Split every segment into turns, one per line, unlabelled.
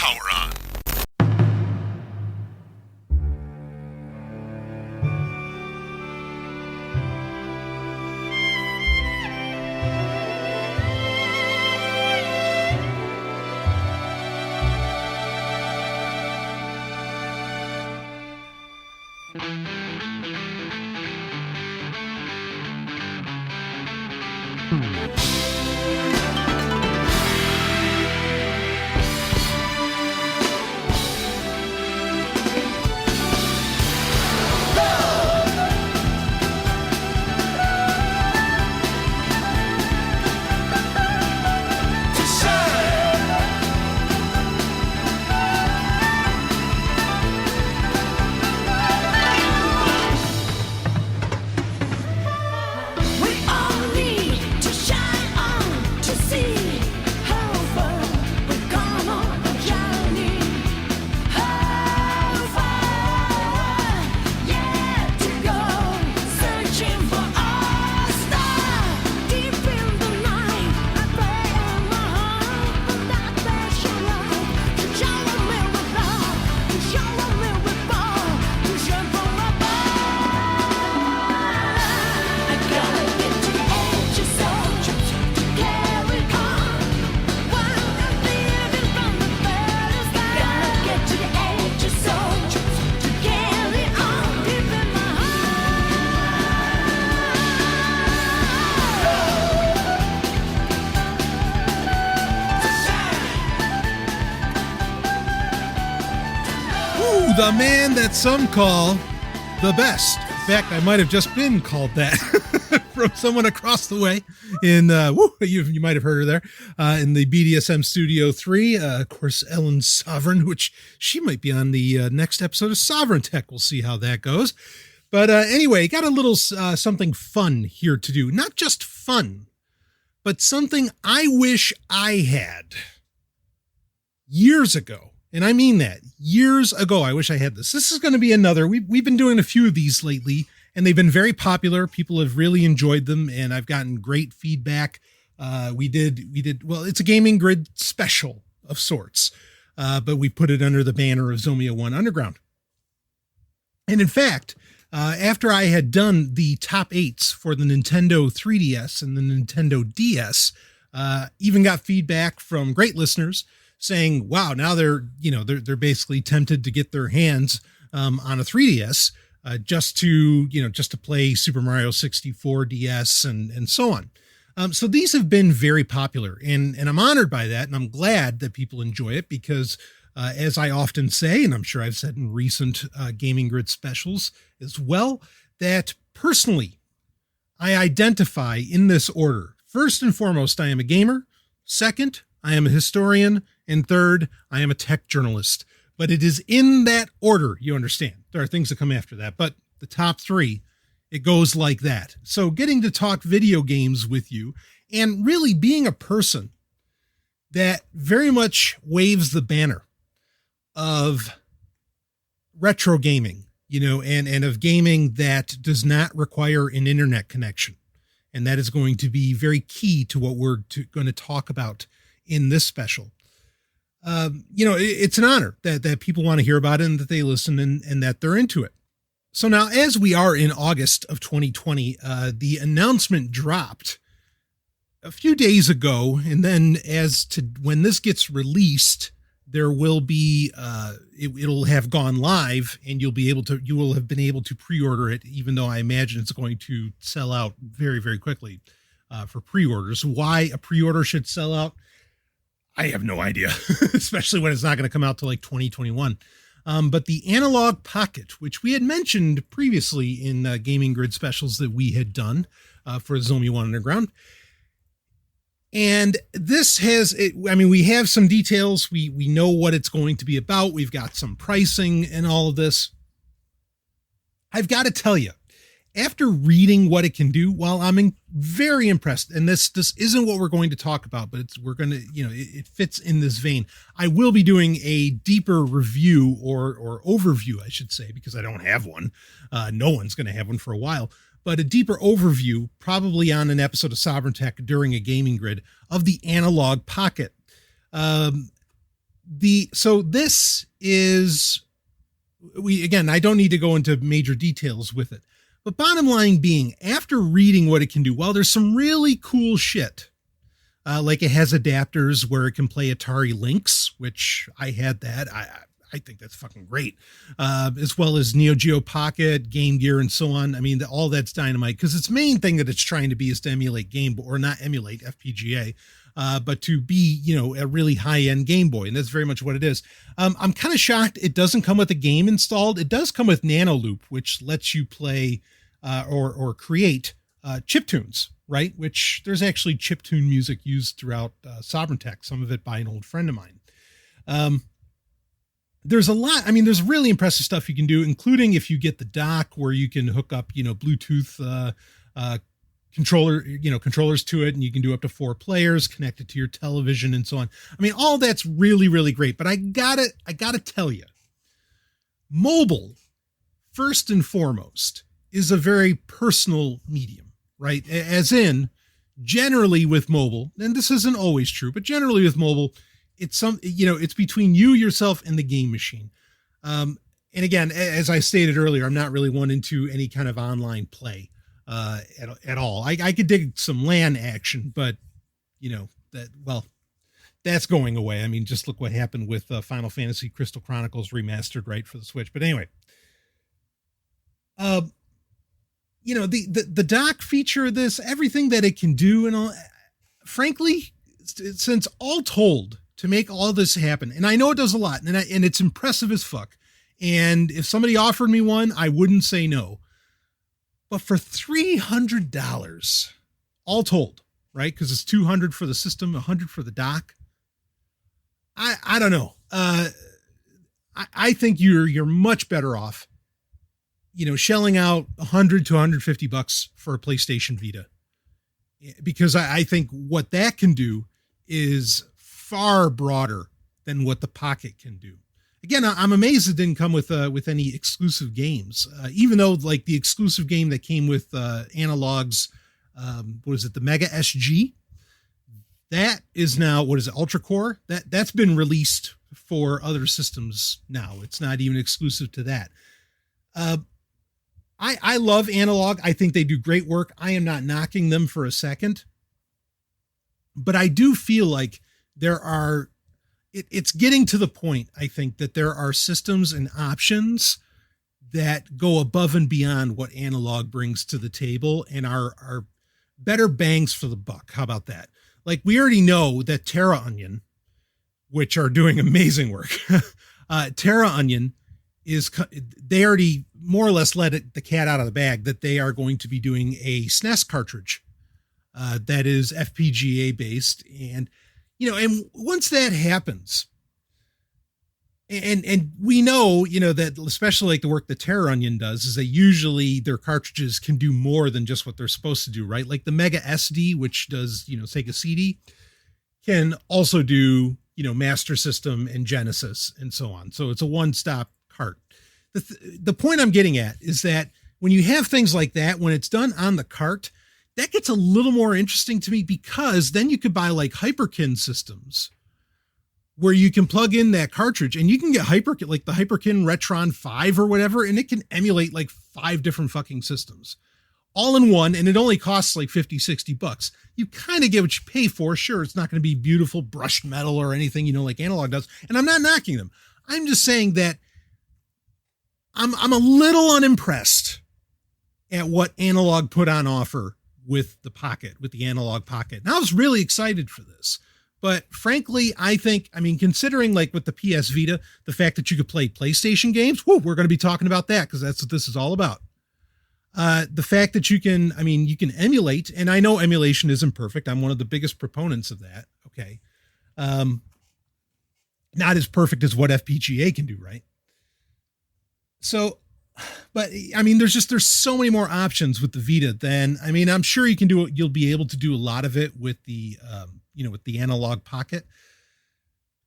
power on.
The man that some call the best. In fact, I might have just been called that from someone across the way in, you might have heard her there, in the BDSM Studio 3. Of course, Ellen Sovereign, which she might be on the next episode of Sovereign Tech. We'll see how that goes. But anyway, got a little something fun here to do. Not just fun, but something I wish I had years ago. And I mean that. Years ago, I wish I had this. This is going to be another. We've been doing a few of these lately, and they've been very popular. People have really enjoyed them, and I've gotten great feedback. We did, well, it's a Gaming Grid special of sorts, but we put it under the banner of Zomia 1 Underground. And in fact, after I had done the top 8s for the Nintendo 3DS and the Nintendo DS, even got feedback from great listeners saying, wow, now they're basically tempted to get their hands on a 3DS just to play Super Mario 64 DS and so on. So these have been very popular, and I'm honored by that, and I'm glad that people enjoy it because, as I often say, and I'm sure I've said in recent Gaming Grid specials as well, that personally, I identify in this order. First and foremost, I am a gamer. Second, I am a historian. And third, I am a tech journalist. But it is in that order, you understand. There are things that come after that, but the top 3, it goes like that. So getting to talk video games with you and really being a person that very much waves the banner of retro gaming, and of gaming that does not require an internet connection. And that is going to be very key to what we're going to talk about in this special. It's an honor that people want to hear about it and that they listen and that they're into it. So now, as we are in August of 2020, the announcement dropped a few days ago. And then as to when this gets released, there will be, it'll have gone live and you will have been able to pre-order it, even though I imagine it's going to sell out very, very quickly, for pre-orders. Why a pre-order should sell out, I have no idea, especially when it's not going to come out till like 2021. But the Analogue Pocket, which we had mentioned previously in Gaming Grid specials that we had done for Zomia 1 Underground. And this we have some details. We know what it's going to be about. We've got some pricing and all of this. I've got to tell you, after reading what it can do, well, I'm very impressed. And this isn't what we're going to talk about, but it fits in this vein. I will be doing a deeper review or overview, I should say, because I don't have one. No one's going to have one for a while, but a deeper overview, probably on an episode of Sovereign Tech during a Gaming Grid, of the Analogue Pocket. So this is, I don't need to go into major details with it, but bottom line being, after reading what it can do, well, there's some really cool shit. Like it has adapters where it can play Atari Lynx, which I had that. I think that's fucking great. As well as Neo Geo Pocket, Game Gear, and so on. I mean, all that's dynamite, because its main thing that it's trying to be is to emulate Game Boy, or not emulate FPGA, but to be, a really high-end Game Boy, and that's very much what it is. I'm kind of shocked it doesn't come with a game installed. It does come with Nano Loop, which lets you play or create chiptunes, right? Which there's actually chiptune music used throughout Sovereign Tech, some of it by an old friend of mine. There's a lot. I mean, there's really impressive stuff you can do, including if you get the dock where you can hook up, Bluetooth controllers to it, and you can do up to 4 players, connect it to your television, and so on. I mean, all that's really, really great. But I gotta tell you, mobile, first and foremost, is a very personal medium, right? As in, generally with mobile, and this isn't always true, but generally with mobile, it's between you, yourself, and the game machine. And again, as I stated earlier, I'm not really one into any kind of online play at all. I could dig some LAN action, but that's going away. I mean, just look what happened with Final Fantasy Crystal Chronicles Remastered, right, for the Switch. But anyway, the dock feature of this, everything that it can do, and all, frankly, since all told, to make all this happen, and I know it does a lot, and it's impressive as fuck. And if somebody offered me one, I wouldn't say no. But for $300, all told, right? Because it's $200 for the system, $100 for the dock. I don't know. I think you're much better off, shelling out $100 to $150 for a PlayStation Vita, because I think what that can do is far broader than what the Pocket can do. Again, I'm amazed it didn't come with any exclusive games, even though like the exclusive game that came with Analogue's, the Mega SG? That is now, Ultra Core? That's been released for other systems now. It's not even exclusive to that. I love Analogue. I think they do great work. I am not knocking them for a second. But I do feel like it's getting to the point, I think, that there are systems and options that go above and beyond what Analogue brings to the table and are better bangs for the buck. How about that? Like, we already know that Terra Onion, which are doing amazing work, Terra Onion they already more or less let the cat out of the bag that they are going to be doing a SNES cartridge that is FPGA based. And, and once that happens, and we know, that especially like the work that Terra Onion does is that usually their cartridges can do more than just what they're supposed to do, right? Like the Mega SD, which does, Sega CD, can also do, Master System and Genesis and so on. So it's a one-stop cart. The point I'm getting at is that when you have things like that, when it's done on the cart, that gets a little more interesting to me, because then you could buy like Hyperkin systems where you can plug in that cartridge and you can get like the Hyperkin Retron 5 or whatever, and it can emulate like 5 different fucking systems all in one. And it only costs like $50-$60. You kind of get what you pay for. Sure, it's not going to be beautiful brushed metal or anything, like Analogue does. And I'm not knocking them. I'm just saying that I'm a little unimpressed at what Analogue put on offer with the Pocket, with the Analogue Pocket. And I was really excited for this. But frankly, considering like with the PS Vita, the fact that you could play PlayStation games, we're going to be talking about that because that's what this is all about. The fact that you can emulate, and I know emulation isn't perfect. I'm one of the biggest proponents of that. Okay. Not as perfect as what FPGA can do, right? So, but there's so many more options with the Vita than, I'm sure you'll be able to do a lot of it with the, with the Analogue Pocket,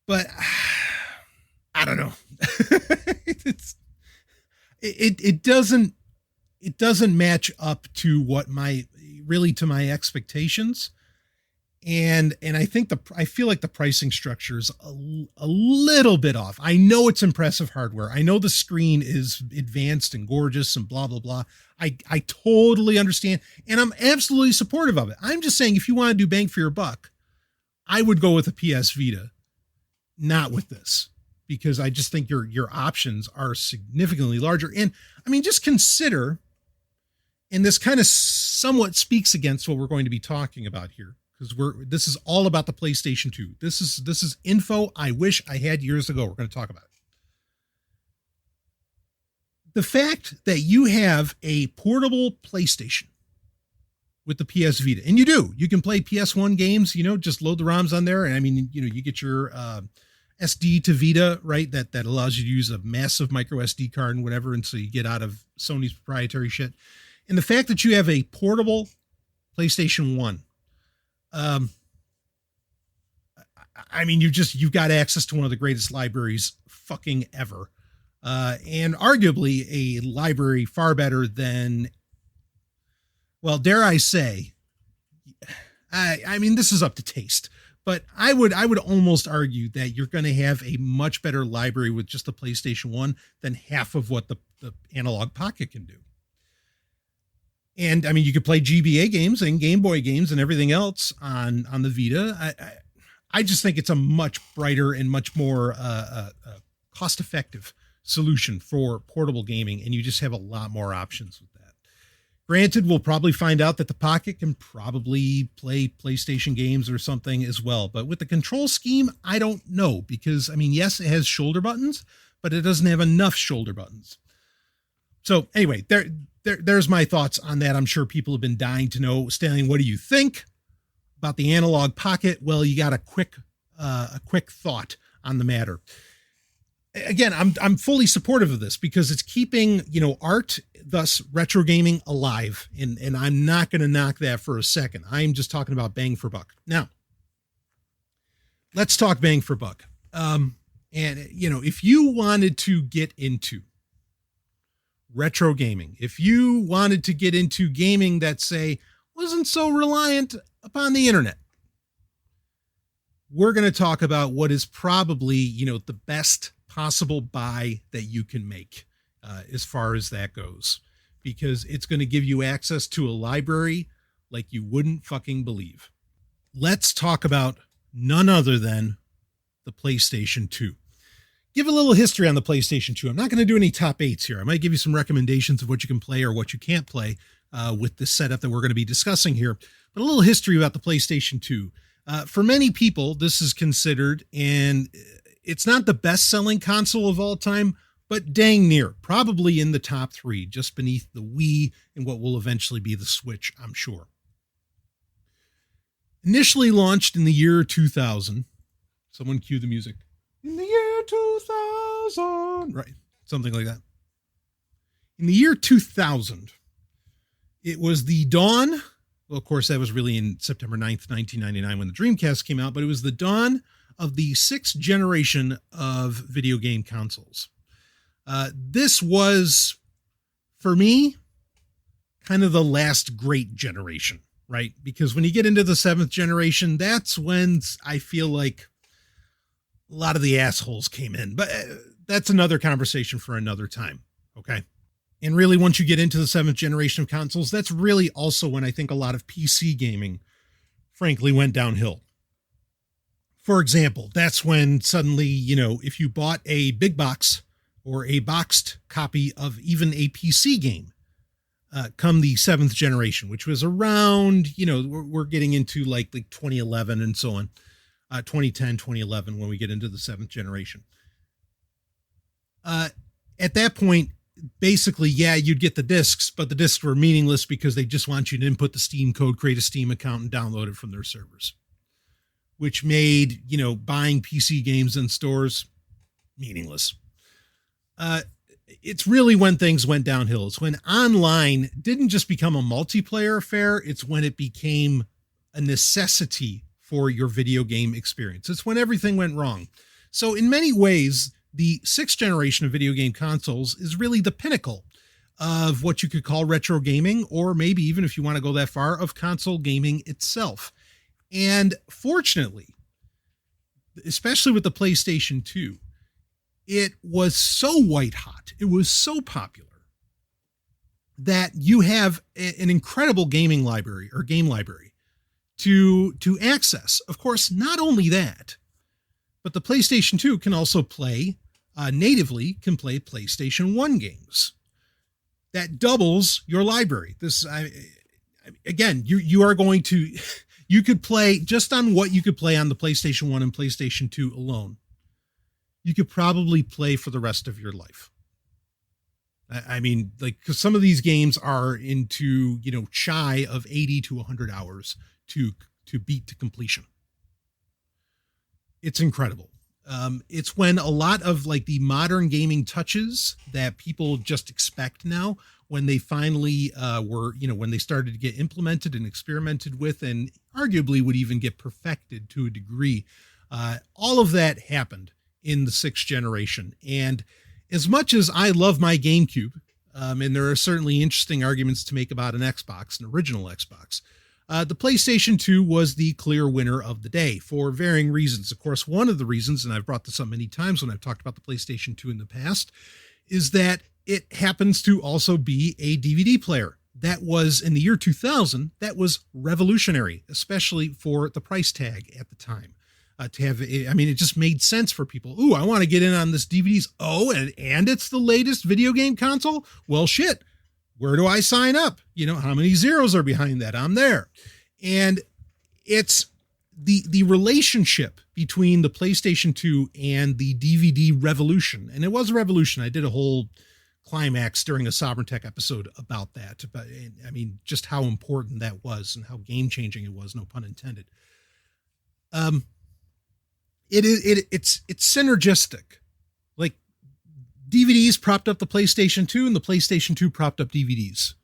but I don't know. It doesn't match up to what my expectations. And I feel like the pricing structure is a little bit off. I know it's impressive hardware. I know the screen is advanced and gorgeous and blah, blah, blah. I totally understand. And I'm absolutely supportive of it. I'm just saying, if you want to do bang for your buck, I would go with a PS Vita, not with this, because I just think your options are significantly larger. And I mean, just consider, and this kind of somewhat speaks against what we're going to be talking about here, because this is all about the PlayStation 2. This is info I wish I had years ago. We're going to talk about it. The fact that you have a portable PlayStation with the PS Vita, and you can play PS1 games, just load the ROMs on there. And I mean, you get your SD to Vita, right? That allows you to use a massive micro SD card and whatever. And so you get out of Sony's proprietary shit. And the fact that you have a portable PlayStation 1, I mean, you've got access to one of the greatest libraries fucking ever. And arguably a library far better than, well, dare I say, I mean, this is up to taste, but I would almost argue that you're going to have a much better library with just the PlayStation 1 than half of what the Analogue Pocket can do. And I mean, you could play GBA games and Game Boy games and everything else on the Vita. I just think it's a much brighter and much more cost-effective solution for portable gaming, and you just have a lot more options with that. Granted, we'll probably find out that the Pocket can probably play PlayStation games or something as well, but with the control scheme, I don't know, because I mean, yes, it has shoulder buttons, but it doesn't have enough shoulder buttons. So anyway, there's my thoughts on that. I'm sure people have been dying to know. Stanley, what do you think about the Analogue Pocket? Well, you got a quick thought on the matter. Again, I'm fully supportive of this because it's keeping, art, thus retro gaming, alive. And I'm not going to knock that for a second. I'm just talking about bang for buck. Now, let's talk bang for buck. And if you wanted to get into retro gaming, if you wanted to get into gaming that, say, wasn't so reliant upon the internet, we're going to talk about what is probably, the best possible buy that you can make as far as that goes, because it's going to give you access to a library like you wouldn't fucking believe. Let's talk about none other than the PlayStation 2. Give a little history on the PlayStation 2. I'm not going to do any top 8s here. I might give you some recommendations of what you can play or what you can't play with the setup that we're going to be discussing here, but a little history about the PlayStation 2. For many people, this is considered, and it's not the best-selling console of all time, but dang near, probably in the top 3, just beneath the Wii and what will eventually be the Switch, I'm sure. Initially launched in the year 2000. Someone cue the music. In the year 2000. Right, something like that. In the year 2000, it was the dawn. Well, of course, that was really in September 9th, 1999 when the Dreamcast came out, but it was the dawn of the 6th generation of video game consoles. This was, for me, kind of the last great generation, right? Because when you get into the 7th generation, that's when I feel like a lot of the assholes came in. But that's another conversation for another time, okay? And really, once you get into the 7th generation of consoles, that's really also when I think a lot of PC gaming, frankly, went downhill. For example, that's when suddenly, if you bought a big box or a boxed copy of even a PC game, come the 7th generation, which was around, we're getting into like 2011 and so on, 2010, 2011, when we get into the 7th generation. At that point, basically, yeah, you'd get the discs, but the discs were meaningless because they just want you to input the Steam code, create a Steam account, and download it from their servers, which made, buying PC games in stores meaningless. It's really when things went downhill. It's when online didn't just become a multiplayer affair. It's when it became a necessity for your video game experience. It's when everything went wrong. So in many ways, the 6th generation of video game consoles is really the pinnacle of what you could call retro gaming, or maybe even, if you want to go that far, of console gaming itself. And fortunately, especially with the PlayStation 2, it was so white hot, it was so popular, that you have an incredible gaming library or game library to access. Of course, not only that, but the PlayStation 2 can also play natively, can play PlayStation 1 games. That doubles your library. Again, you are going to, you could play just on what you could play on the PlayStation 1 and PlayStation 2 alone. You could probably play for the rest of your life. I mean, like, because some of these games are into, shy of 80 to 100 hours to beat to completion. It's incredible. It's when a lot of like the modern gaming touches that people just expect now, when they finally when they started to get implemented and experimented with, and arguably would even get perfected to a degree. All of that happened in the 6th generation. And as much as I love my GameCube, and there are certainly interesting arguments to make about an Xbox, an original Xbox, the PlayStation 2 was the clear winner of the day for varying reasons. Of course, one of the reasons, and I've brought this up many times when I've talked about the PlayStation 2 in the past, is that it happens to also be a DVD player. That was, in the year 2000, that was revolutionary, especially for the price tag at the time. To have, it just made sense for people. Ooh, I want to get in on this DVDs. Oh, and it's the latest video game console. Well, shit. Where do I sign up? How many zeros are behind that? I'm there. And it's the relationship between the PlayStation 2 and the DVD revolution. And it was a revolution. I did a whole climax during a Sovereign Tech episode about that. But just how important that was and how game changing it was. No pun intended. It's synergistic. Like, DVDs propped up the PlayStation 2 and the PlayStation 2 propped up DVDs.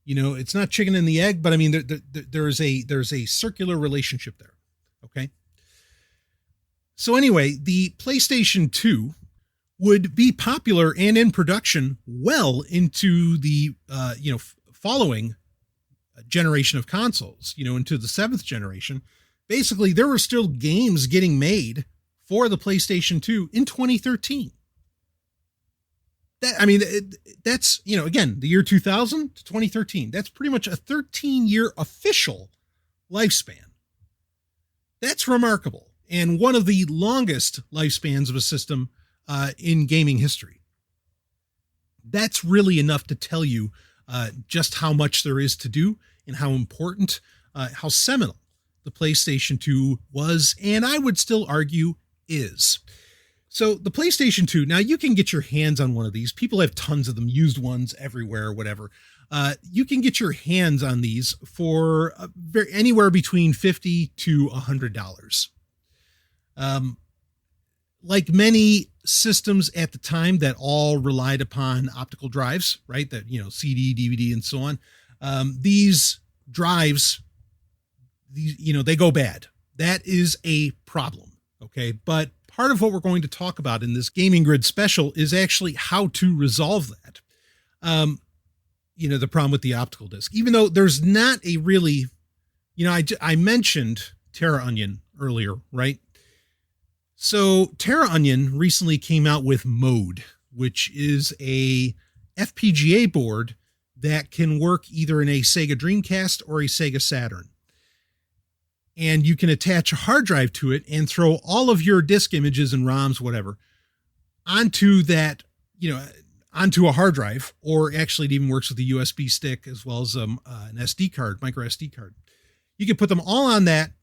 It's not chicken and the egg, but there's a circular relationship there. Okay. So anyway, the PlayStation 2 would be popular and in production well into the, following generation of consoles, into the 7th generation. Basically, there were still games getting made for the PlayStation 2 in 2013. That's, again, the year 2000 to 2013. That's pretty much a 13-year official lifespan. That's remarkable. And one of the longest lifespans of a system in gaming history. That's really enough to tell you just how much there is to do and how important, how seminal the PlayStation 2 was, and I would still argue is. So the PlayStation 2, now you can get your hands on one of these. People have tons of them, used ones everywhere, whatever. You can get your hands on these for anywhere between $50 to $100. Like many systems at the time that all relied upon optical drives, right? That, CD, DVD, and so on. These drives, they go bad. That is a problem. Okay. But part of what we're going to talk about in this Gaming Grid special is actually how to resolve that. The problem with the optical disc, even though there's not a really, I mentioned Terra Onion earlier, right? So Terra Onion recently came out with Mode, which is a FPGA board that can work either in a Sega Dreamcast or a Sega Saturn. And you can attach a hard drive to it and throw all of your disk images and ROMs, whatever, onto that, onto a hard drive, or actually it even works with a USB stick as well as an SD card, micro SD card. You can put them all on that,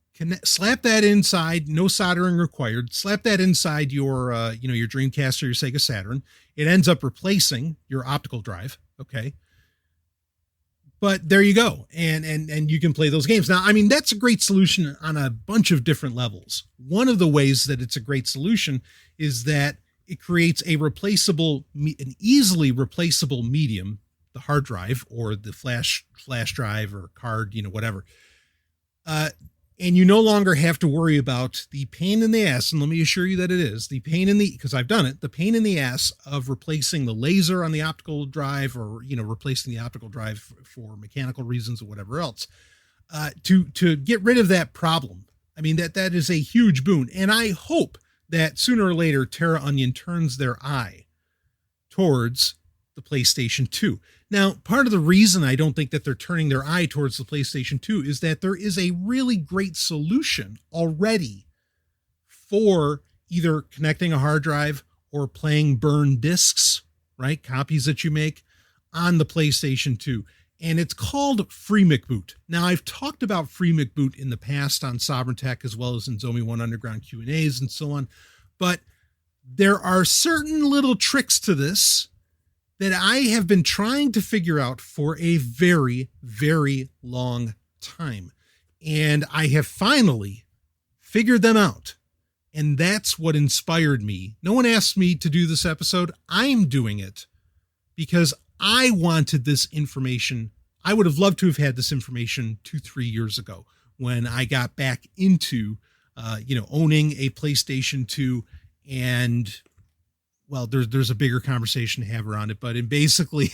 slap that inside, no soldering required, slap that inside your, your Dreamcast or your Sega Saturn. It ends up replacing your optical drive. Okay. But there you go. And you can play those games. Now, that's a great solution on a bunch of different levels. One of the ways that it's a great solution is that it creates an easily replaceable medium, the hard drive or the flash drive or card, whatever. And you no longer have to worry about the pain in the ass. And let me assure you that it is because I've done it, the pain in the ass of replacing the laser on the optical drive or, replacing the optical drive for mechanical reasons or whatever else, to get rid of that problem I mean, that is a huge boon. And I hope that sooner or later, Terra Onion turns their eye towards the PlayStation 2. Now, part of the reason I don't think that they're turning their eye towards the PlayStation 2 is that there is a really great solution already for either connecting a hard drive or playing burned discs, right? Copies that you make on the PlayStation 2. And it's called FreeMcBoot. Now, I've talked about FreeMcBoot in the past on Sovereign Tech, as well as in Zomia 1 Underground Q&As and so on. But there are certain little tricks to this that I have been trying to figure out for a very, very long time. And I have finally figured them out. And that's what inspired me. No one asked me to do this episode. I'm doing it because I wanted this information. I would have loved to have had this information 2-3 years ago when I got back into, owning a PlayStation 2. And, well, there's a bigger conversation to have around it, but in basically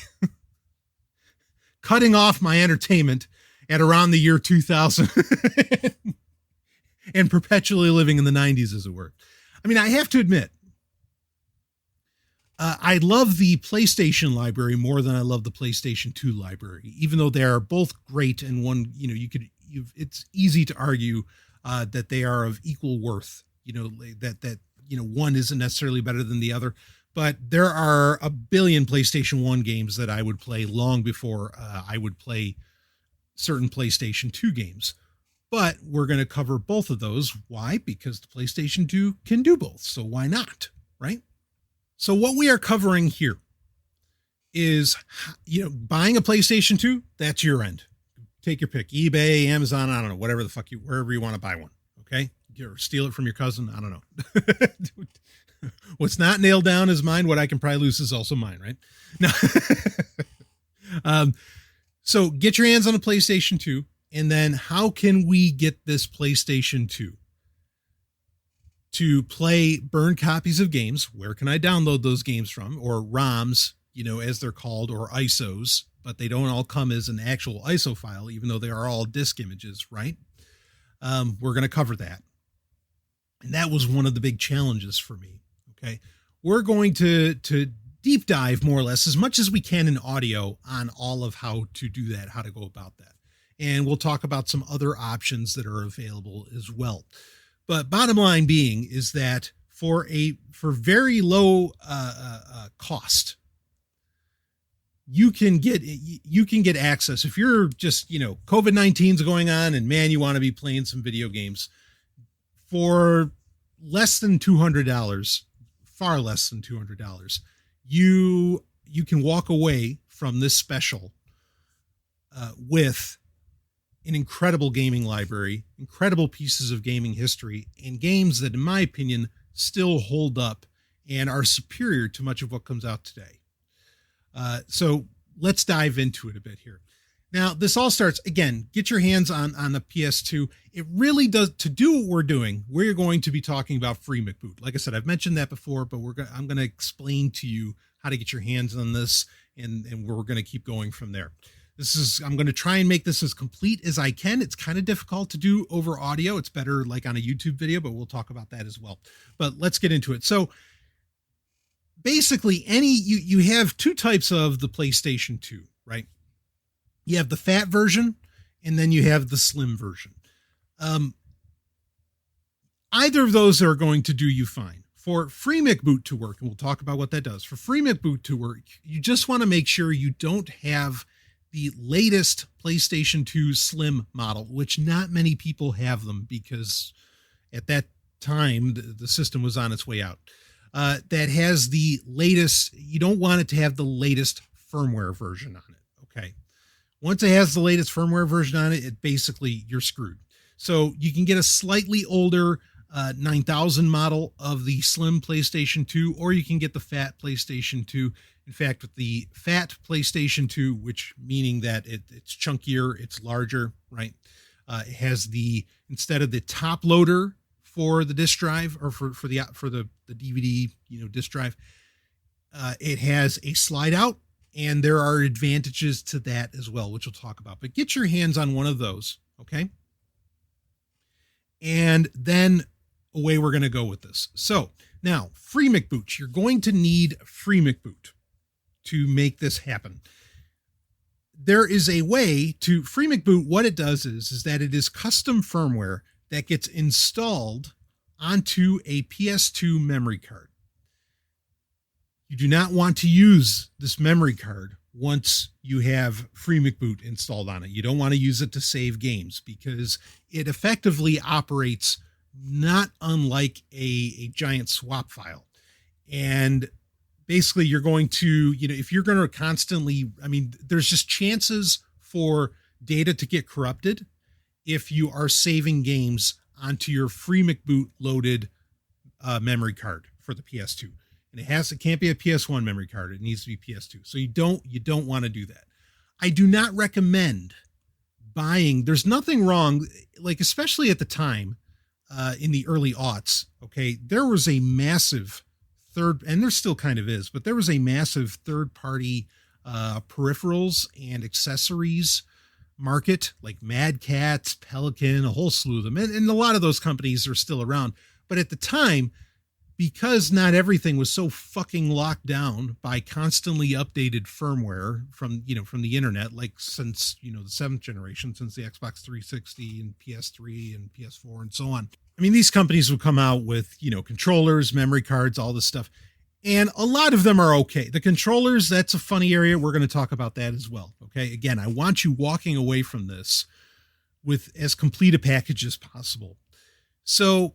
cutting off my entertainment at around the year 2000 and perpetually living in the 90s, as it were. I mean, I have to admit, I love the PlayStation library more than I love the PlayStation 2 library, even though they are both great. And one, it's easy to argue that they are of equal worth, that one isn't necessarily better than the other, but there are a billion PlayStation 1 games that I would play long before I would play certain PlayStation 2 games. But we're going to cover both of those. Why? Because the PlayStation 2 can do both. So why not? Right? So what we are covering here is, buying a PlayStation 2, that's your end. Take your pick. eBay, Amazon, I don't know, whatever the fuck wherever you want to buy one. Okay. Or steal it from your cousin. I don't know. What's not nailed down is mine. What I can probably lose is also mine. Right? No. So get your hands on a PlayStation 2. And then how can we get this PlayStation 2 to play burned copies of games? Where can I download those games from? Or ROMs, as they're called, or ISOs, but they don't all come as an actual ISO file, even though they are all disk images, right? We're going to cover that. And that was one of the big challenges for me. Okay. We're going to deep dive more or less as much as we can in audio on all of how to do that, how to go about that. And we'll talk about some other options that are available as well. But bottom line being is that for very low cost, you can get access. If you're just, COVID-19 is going on and man, you want to be playing some video games for less than $200, far less than $200, you can walk away from this special with an incredible gaming library, incredible pieces of gaming history, and games that, in my opinion, still hold up and are superior to much of what comes out today. So let's dive into it a bit here. Now, this all starts, again, get your hands on the PS2. It really does, to do what we're doing, we're going to be talking about FreeMcBoot. Like I said, I've mentioned that before, but I'm going to explain to you how to get your hands on this, and we're going to keep going from there. I'm going to try and make this as complete as I can. It's kind of difficult to do over audio. It's better like on a YouTube video, but we'll talk about that as well. But let's get into it. So basically you have two types of the PlayStation 2, right? You have the fat version and then you have the slim version. Either of those are going to do you fine. For FreeMcBoot to work, and we'll talk about what that does. For FreeMcBoot to work, you just want to make sure you don't have the latest PlayStation 2 Slim model, which not many people have them because at that time the system was on its way out. That has the latest, you don't want it to have the latest firmware version on it. Okay. Once it has the latest firmware version on it, basically you're screwed. So you can get a slightly older 9000 model of the slim PlayStation 2, or you can get the fat PlayStation 2. In fact, with the fat PlayStation 2, which meaning that it's chunkier, it's larger, right? It has instead of the top loader for the disk drive or for the DVD, disk drive, it has a slide out, and there are advantages to that as well, which we'll talk about. But get your hands on one of those, okay? And then away we're going to go with this. So now, free McBoot. You're going to need free McBoot to make this happen. There is a way to free McBoot. What it does is that it is custom firmware that gets installed onto a PS2 memory card. You do not want to use this memory card once you have free McBoot installed on it. You don't want to use it to save games because it effectively operates not unlike a giant swap file. And basically you're going to, if you're going to constantly, there's just chances for data to get corrupted if you are saving games onto your free McBoot loaded memory card for the PS2. And it can't be a PS1 memory card. It needs to be PS2. So you don't want to do that. I do not recommend buying. There's nothing wrong, like especially at the time in the early aughts. Okay, there was a massive and there still kind of is, but there was a massive third-party peripherals and accessories market, like Mad Catz, Pelican, a whole slew of them, and a lot of those companies are still around. But at the time, because not everything was so fucking locked down by constantly updated firmware from the internet, like since, the 7th generation, since the Xbox 360 and PS3 and PS4 and so on. These companies would come out with, controllers, memory cards, all this stuff. And a lot of them are okay. The controllers, that's a funny area. We're going to talk about that as well. Okay. Again, I want you walking away from this with as complete a package as possible. So,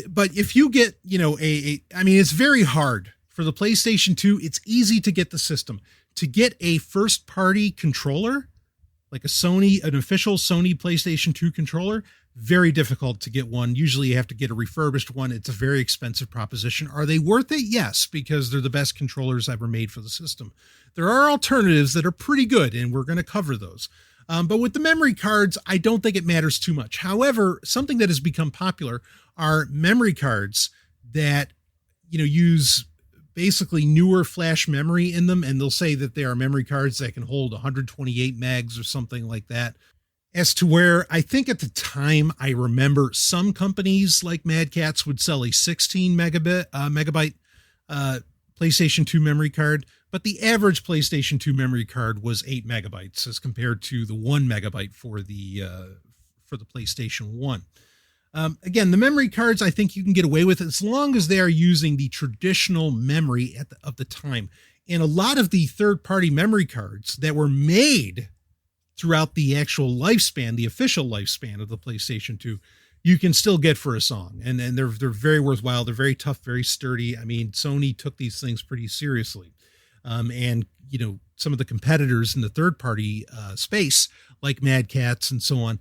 but if you get, it's very hard for the PlayStation 2. It's easy to get the system. To get a first party controller, like an official Sony PlayStation 2 controller, very difficult to get one. Usually you have to get a refurbished one. It's a very expensive proposition. Are they worth it? Yes, because they're the best controllers ever made for the system. There are alternatives that are pretty good, and we're going to cover those. But with the memory cards, I don't think it matters too much. However, something that has become popular are memory cards that, use basically newer flash memory in them. And they'll say that they are memory cards that can hold 128 megs or something like that. As to where I think at the time, I remember some companies like Mad Catz would sell a 16 megabyte PlayStation 2 memory card, but the average PlayStation 2 memory card was 8 megabytes as compared to the 1 megabyte for the PlayStation 1. Again, the memory cards, I think you can get away with it as long as they are using the traditional memory of the time. And a lot of the third-party memory cards that were made throughout the actual lifespan, the official lifespan of the PlayStation 2, you can still get for a song. And they're very worthwhile. They're very tough, very sturdy. Sony took these things pretty seriously. And some of the competitors in the third-party space, like Mad Catz and so on,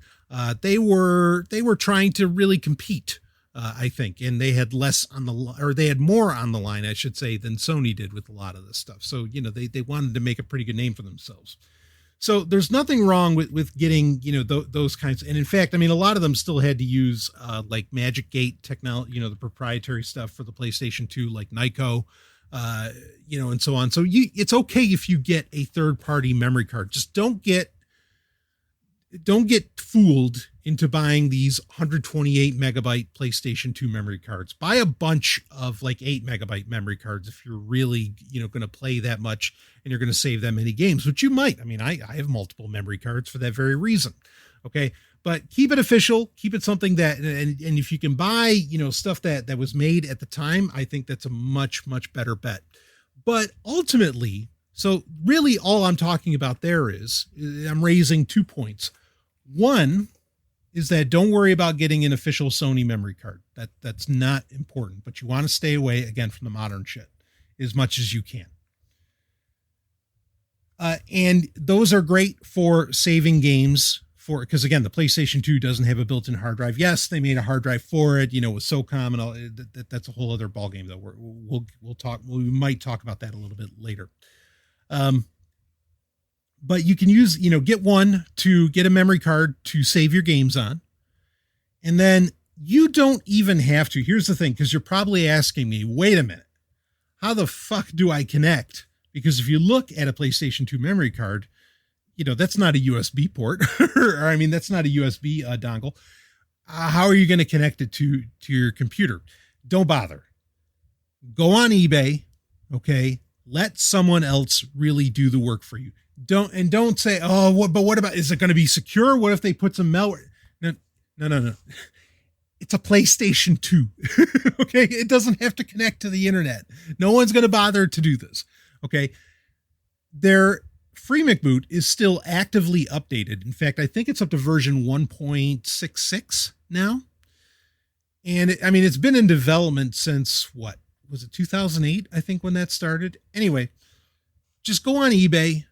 they were trying to really compete, I think, and they had they had more on the line, I should say, than Sony did with a lot of this stuff. So, they wanted to make a pretty good name for themselves. So there's nothing wrong with getting, those kinds. And in fact, a lot of them still had to use like Magic Gate technology, the proprietary stuff for the PlayStation 2, like Nyko, and so on. So it's okay if you get a third party memory card. Just don't get fooled into buying these 128 megabyte PlayStation 2 memory cards. Buy a bunch of like 8 megabyte memory cards if you're really, going to play that much and you're going to save that many games, which you might. I have multiple memory cards for that very reason. Okay. But keep it official, keep it something that, and if you can buy, stuff that was made at the time, I think that's a much, much better bet. But ultimately, so really all I'm talking about there is I'm raising 2 points. One is that don't worry about getting an official Sony memory card. That's not important, but you want to stay away again from the modern shit as much as you can. And those are great for saving games because again, the PlayStation 2 doesn't have a built-in hard drive. Yes, they made a hard drive for it, with SOCOM and all. That's a whole other ballgame though. We might talk about that a little bit later. But you can use, get one to get a memory card to save your games on. And then you don't even have to. Here's the thing, because you're probably asking me, wait a minute, how the fuck do I connect? Because if you look at a PlayStation 2 memory card, that's not a USB port, or that's not a USB dongle. how are you going to connect it to your computer? Don't bother. Go on eBay. Okay. Let someone else really do the work for you. Don't say, oh, but what about, is it going to be secure? What if they put some malware? No. It's a PlayStation 2. Okay. It doesn't have to connect to the internet. No one's going to bother to do this. Okay. Their Freenode boot is still actively updated. In fact, I think it's up to version 1.66 now. And it's been in development since what was it? 2008, I think, when that started. Anyway, just go on eBay.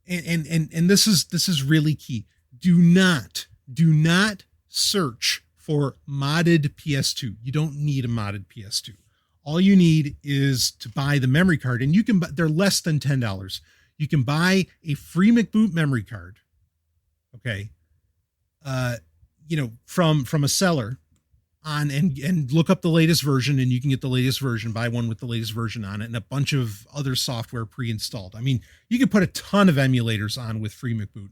And this is really key. Do not search for modded PS2. You don't need a modded PS2. All you need is to buy the memory card, and they're less than $10. You can buy a Freenode boot memory card. Okay. From a seller on and look up the latest version, and you can get the latest version, buy one with the latest version on it and a bunch of other software pre-installed. You can put a ton of emulators on with Freenode boot,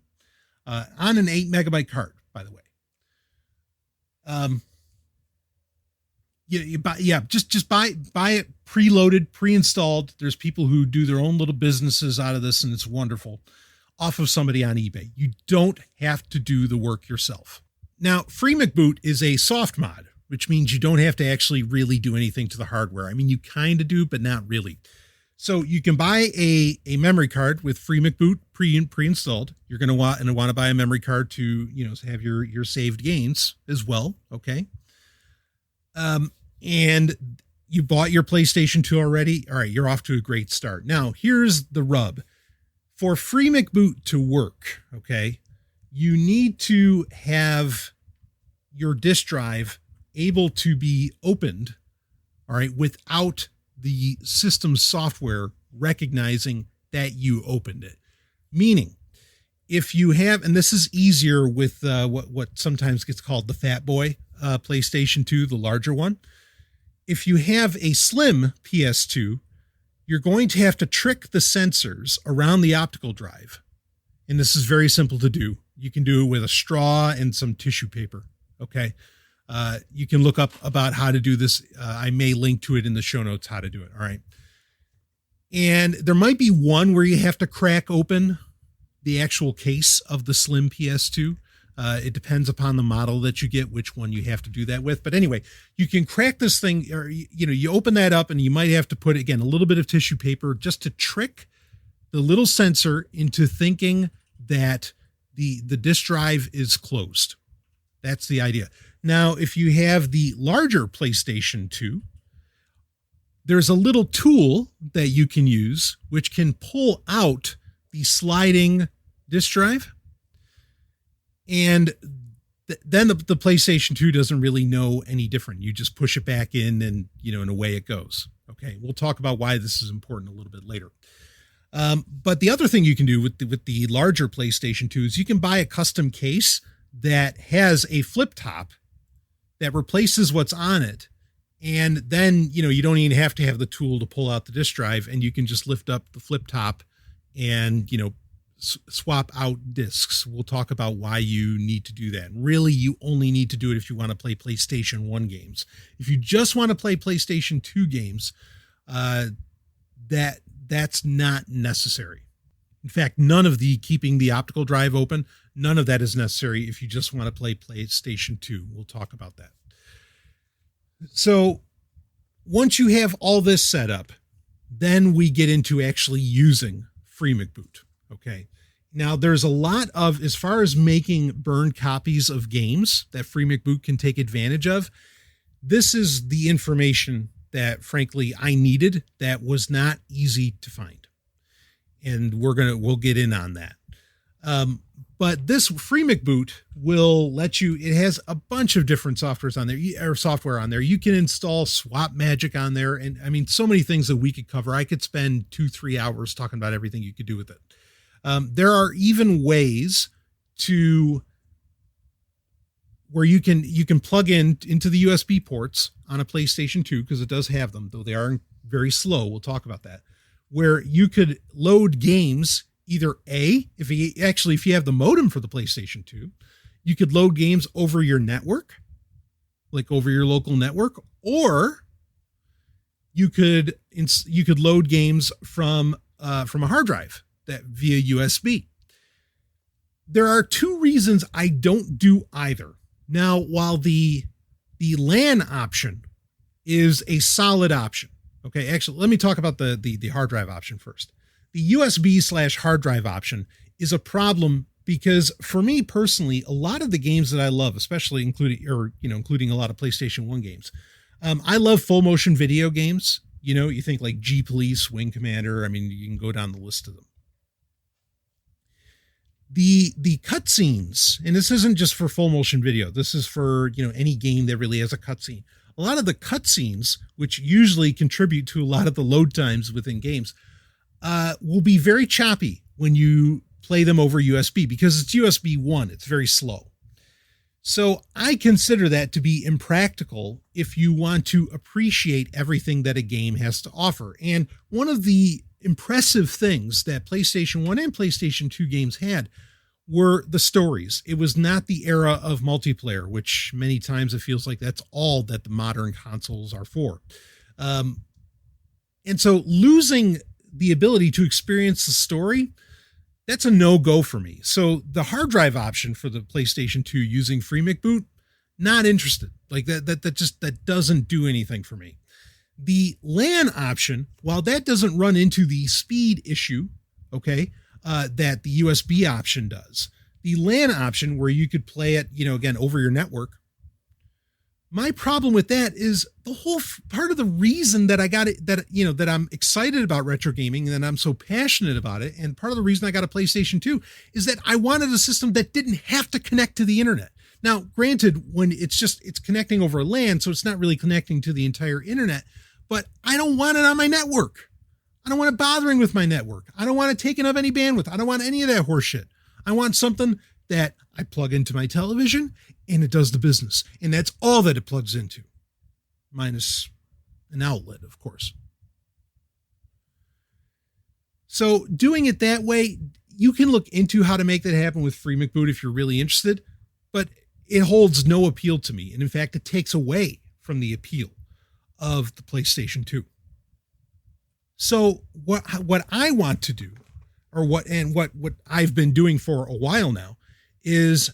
on an 8 megabyte card, by the way. Just buy it preloaded, pre-installed. There's people who do their own little businesses out of this, and it's wonderful, off of somebody on eBay. You don't have to do the work yourself. Now, Freenode boot is a soft mod, which means you don't have to actually really do anything to the hardware. You kind of do, but not really. So you can buy a memory card with Freenode boot pre-installed. You're going to want to buy a memory card to, have your saved games as well. Okay. And you bought your PlayStation 2 already. All right. You're off to a great start. Now here's the rub. For Freenode boot to work, okay, you need to have your disk drive able to be opened, all right, without the system software recognizing that you opened it. Meaning, if you have, and this is easier with what sometimes gets called the Fat Boy PlayStation 2, the larger one. If you have a slim PS2, you're going to have to trick the sensors around the optical drive. And this is very simple to do. You can do it with a straw and some tissue paper. Okay. You can look up about how to do this. I may link to it in the show notes, how to do it. All right. And there might be one where you have to crack open the actual case of the slim PS2. It depends upon the model that you get, which one you have to do that with. But anyway, you can crack this thing, or, you open that up, and you might have to put, again, a little bit of tissue paper just to trick the little sensor into thinking that the disk drive is closed. That's the idea. Now, if you have the larger PlayStation 2, there's a little tool that you can use, which can pull out the sliding disk drive. And then the PlayStation 2 doesn't really know any different. You just push it back in, and, and away it goes. Okay. We'll talk about why this is important a little bit later. But the other thing you can do with the larger PlayStation 2 is you can buy a custom case that has a flip top that replaces what's on it. And then, you don't even have to have the tool to pull out the disk drive, and you can just lift up the flip top and, swap out discs. We'll talk about why you need to do that. Really, you only need to do it if you want to play PlayStation 1 games. If you just want to play PlayStation 2 games, that's not necessary. In fact, none of the keeping the optical drive open, none of that is necessary if you just want to play PlayStation 2. We'll talk about that. So once you have all this set up, then we get into actually using Freenode boot. Okay. Now there's a lot of, as far as making burned copies of games that Freenode boot can take advantage of, this is the information that frankly I needed that was not easy to find. And we'll get in on that. But this Freenode boot will let you, it has a bunch of different software on there. You can install Swap Magic on there. And so many things that we could cover. I could spend 2-3 hours talking about everything you could do with it. There are even ways to where you can plug into the USB ports on a PlayStation 2, because it does have them, though they are very slow. We'll talk about that, where you could load games either if you have the modem for the PlayStation 2, You could load games over your network, like over your local network, or you could load games from a hard drive that via USB. There are two reasons I don't do either. Now, while the LAN option is a solid option. Okay, actually, let me talk about the hard drive option first. The USB/hard drive option is a problem because for me personally, a lot of the games that I love, especially including a lot of PlayStation 1 games, I love full motion video games. You think like G Police, Wing Commander. I mean, you can go down the list of them. The cutscenes, and this isn't just for full motion video. This is for, any game that really has a cutscene. A lot of the cutscenes, which usually contribute to a lot of the load times within games, will be very choppy when you play them over USB because it's USB 1. It's very slow. So I consider that to be impractical if you want to appreciate everything that a game has to offer. And one of the impressive things that PlayStation 1 and PlayStation 2 games had were the stories. It was not the era of multiplayer, which many times it feels like that's all that the modern consoles are for. And so losing the ability to experience the story, that's a no-go for me. So the hard drive option for the PlayStation 2 using Freenode boot, not interested. Like that doesn't do anything for me. The LAN option, while that doesn't run into the speed issue, okay, that the USB option does, the LAN option where you could play it, again, over your network. My problem with that is the whole part of the reason that I got it, that I'm excited about retro gaming and that I'm so passionate about it. And part of the reason I got a PlayStation 2 is that I wanted a system that didn't have to connect to the internet. Now, granted, when it's connecting over LAN, so it's not really connecting to the entire internet, but I don't want it on my network. I don't want it bothering with my network. I don't want it taking up any bandwidth. I don't want any of that horse shit. I want something that I plug into my television and it does the business. And that's all that it plugs into, minus an outlet, of course. So doing it that way, you can look into how to make that happen with Freenode boot if you're really interested, but it holds no appeal to me. And in fact, it takes away from the appeal of the PlayStation 2. So what I want to do, or what I've been doing for a while now, is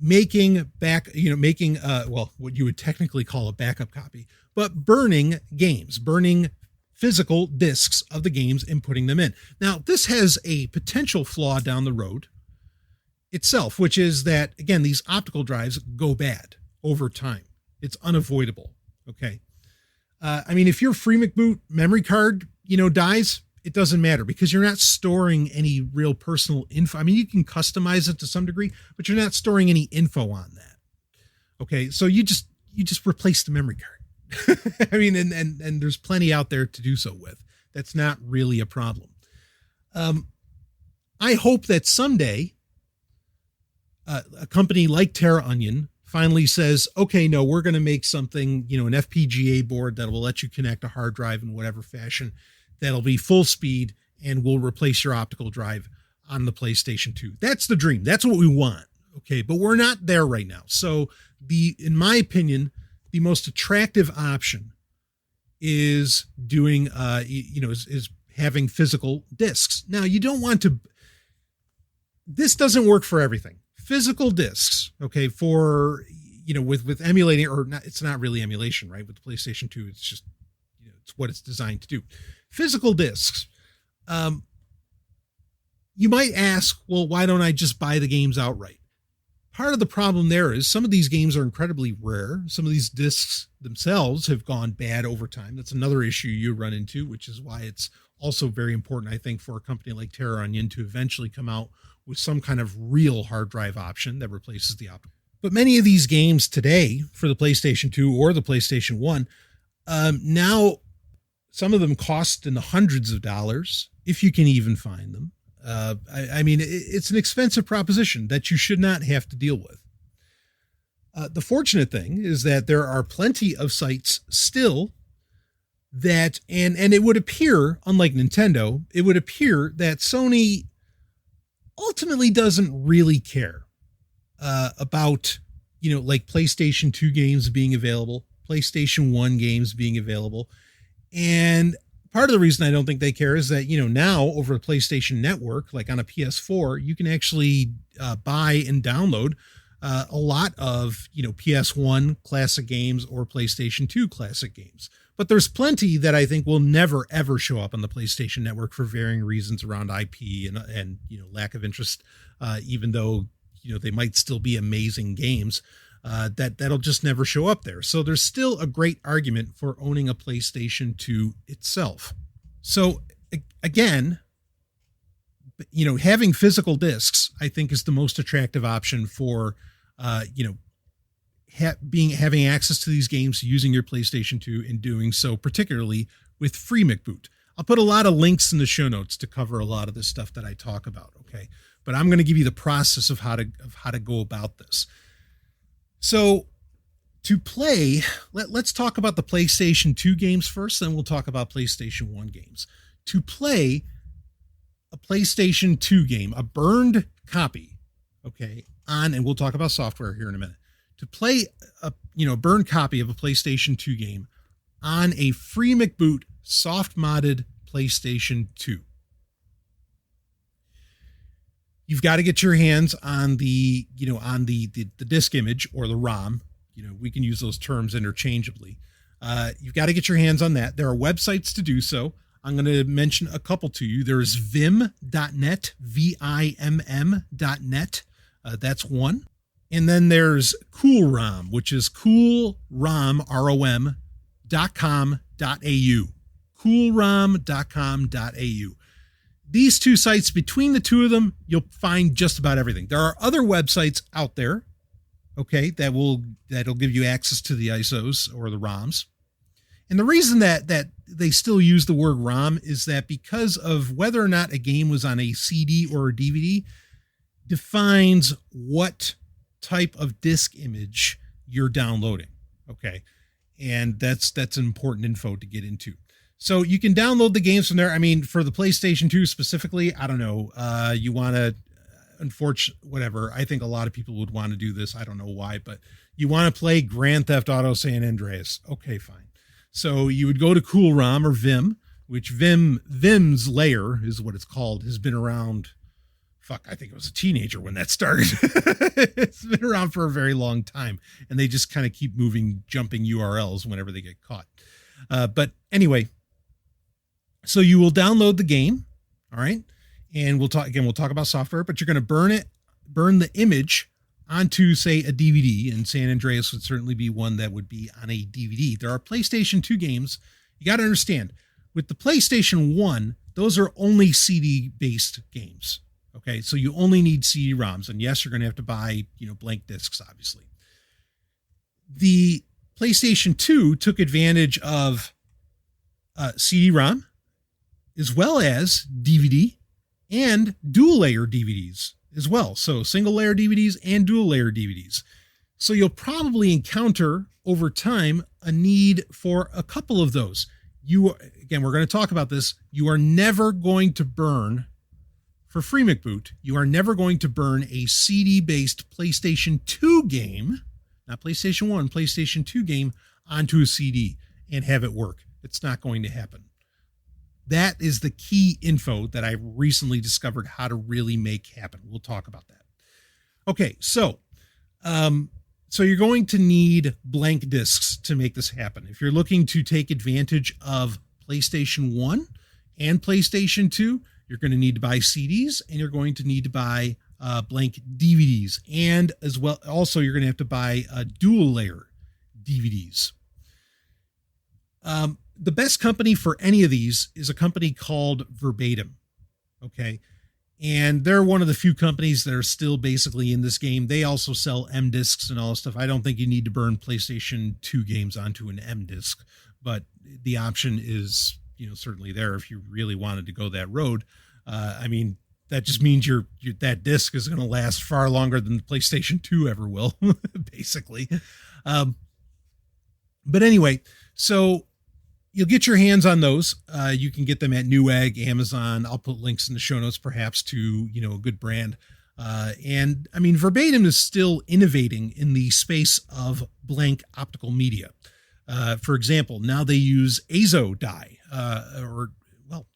making what you would technically call a backup copy, but burning physical discs of the games and putting them in. Now, this has a potential flaw down the road itself, which is that, again, these optical drives go bad over time. It's unavoidable. Okay. If your Freenode boot memory card, dies, it doesn't matter because you're not storing any real personal info. You can customize it to some degree, but you're not storing any info on that. Okay. So you just replace the memory card. And there's plenty out there to do so with. That's not really a problem. I hope that someday a company like Terra Onion finally says, okay, no, we're going to make something, an FPGA board that will let you connect a hard drive in whatever fashion that'll be full speed and will replace your optical drive on the PlayStation 2. That's the dream. That's what we want. Okay. But we're not there right now. So in my opinion, the most attractive option is doing, is having physical discs. Now you don't want to, this doesn't work for everything. Physical discs, okay, for, with emulating, or not, it's not really emulation, right? With the PlayStation 2, it's just, it's what it's designed to do. Physical discs. You might ask, well, why don't I just buy the games outright? Part of the problem there is some of these games are incredibly rare. Some of these discs themselves have gone bad over time. That's another issue you run into, which is why it's also very important, I think, for a company like Terra Onion to eventually come out with some kind of real hard drive option that replaces the optical. But many of these games today for the PlayStation 2 or the PlayStation 1, now some of them cost in the hundreds of dollars, if you can even find them. It's an expensive proposition that you should not have to deal with. The fortunate thing is that there are plenty of sites still that, and it would appear, unlike Nintendo, it would appear that Sony ultimately doesn't really care about, like PlayStation 2 games being available, PlayStation 1 games being available. And part of the reason I don't think they care is that, now over the PlayStation Network, like on a PS4, you can actually buy and download a lot of, PS1 classic games or PlayStation 2 classic games. But there's plenty that I think will never, ever show up on the PlayStation Network for varying reasons around IP and lack of interest, even though, they might still be amazing games. That'll just never show up there. So there's still a great argument for owning a PlayStation 2 itself. So again, having physical discs, I think, is the most attractive option for, having access to these games using your PlayStation 2 and doing so particularly with FreeMcBoot. I'll put a lot of links in the show notes to cover a lot of this stuff that I talk about. Okay. But I'm going to give you the process of how to go about this. So to play, let's talk about the PlayStation 2 games first, then we'll talk about PlayStation 1 games. To play a PlayStation 2 game, a burned copy, okay, and we'll talk about software here in a minute. To play a burned copy of a PlayStation 2 game on a FreeMcBoot soft modded PlayStation 2. You've got to get your hands on the disk image or the ROM. We can use those terms interchangeably. You've got to get your hands on that. There are websites to do so. I'm going to mention a couple to you. There's vim.net, VIMM.net. That's one. And then there's CoolROM, which is coolrom.com.au. coolrom.com.au. These two sites, between the two of them, you'll find just about everything. There are other websites out there, okay, that'll give you access to the ISOs or the ROMs. And the reason that they still use the word ROM is that because of whether or not a game was on a CD or a DVD defines what type of disk image you're downloading, okay? And that's an important info to get into. So you can download the games from there. I mean, for the PlayStation 2 specifically, I don't know. You want to, unfortunately, whatever. I think a lot of people would want to do this. I don't know why, but you want to play Grand Theft Auto San Andreas. Okay, fine. So you would go to CoolROM or Vim, which Vim's layer is what it's called, has been around. Fuck, I think I was a teenager when that started. It's been around for a very long time, and they just kind of keep jumping URLs whenever they get caught. But anyway. So you will download the game, all right? And we'll talk about software, but you're going to burn the image onto, say, a DVD, and San Andreas would certainly be one that would be on a DVD. There are PlayStation 2 games. You got to understand, with the PlayStation 1, those are only CD-based games, okay? So you only need CD-ROMs, and yes, you're going to have to buy, blank discs, obviously. The PlayStation 2 took advantage of CD-ROM, as well as DVD and dual layer DVDs as well. So single layer DVDs and dual layer DVDs. So you'll probably encounter over time a need for a couple of those. Again, we're going to talk about this. You are never going to burn, for FreeMcBoot, you are never going to burn a CD-based PlayStation 2 game, not PlayStation 1, PlayStation 2 game, onto a CD and have it work. It's not going to happen. That is the key info that I recently discovered how to really make happen. We'll talk about that. Okay, so you're going to need blank discs to make this happen. If you're looking to take advantage of PlayStation 1 and PlayStation 2, you're going to need to buy CDs, and you're going to need to buy blank DVDs, and as well, also you're going to have to buy dual layer DVDs. The best company for any of these is a company called Verbatim. Okay. And they're one of the few companies that are still basically in this game. They also sell M discs and all this stuff. I don't think you need to burn PlayStation 2 games onto an M disc, but the option is, certainly there if you really wanted to go that road. I mean, that just means that disc is going to last far longer than the PlayStation 2 ever will, basically. But anyway, so you'll get your hands on those. You can get them at Newegg, Amazon. I'll put links in the show notes, perhaps, to, a good brand. And I mean, Verbatim is still innovating in the space of blank optical media. For example, now they use azo dye,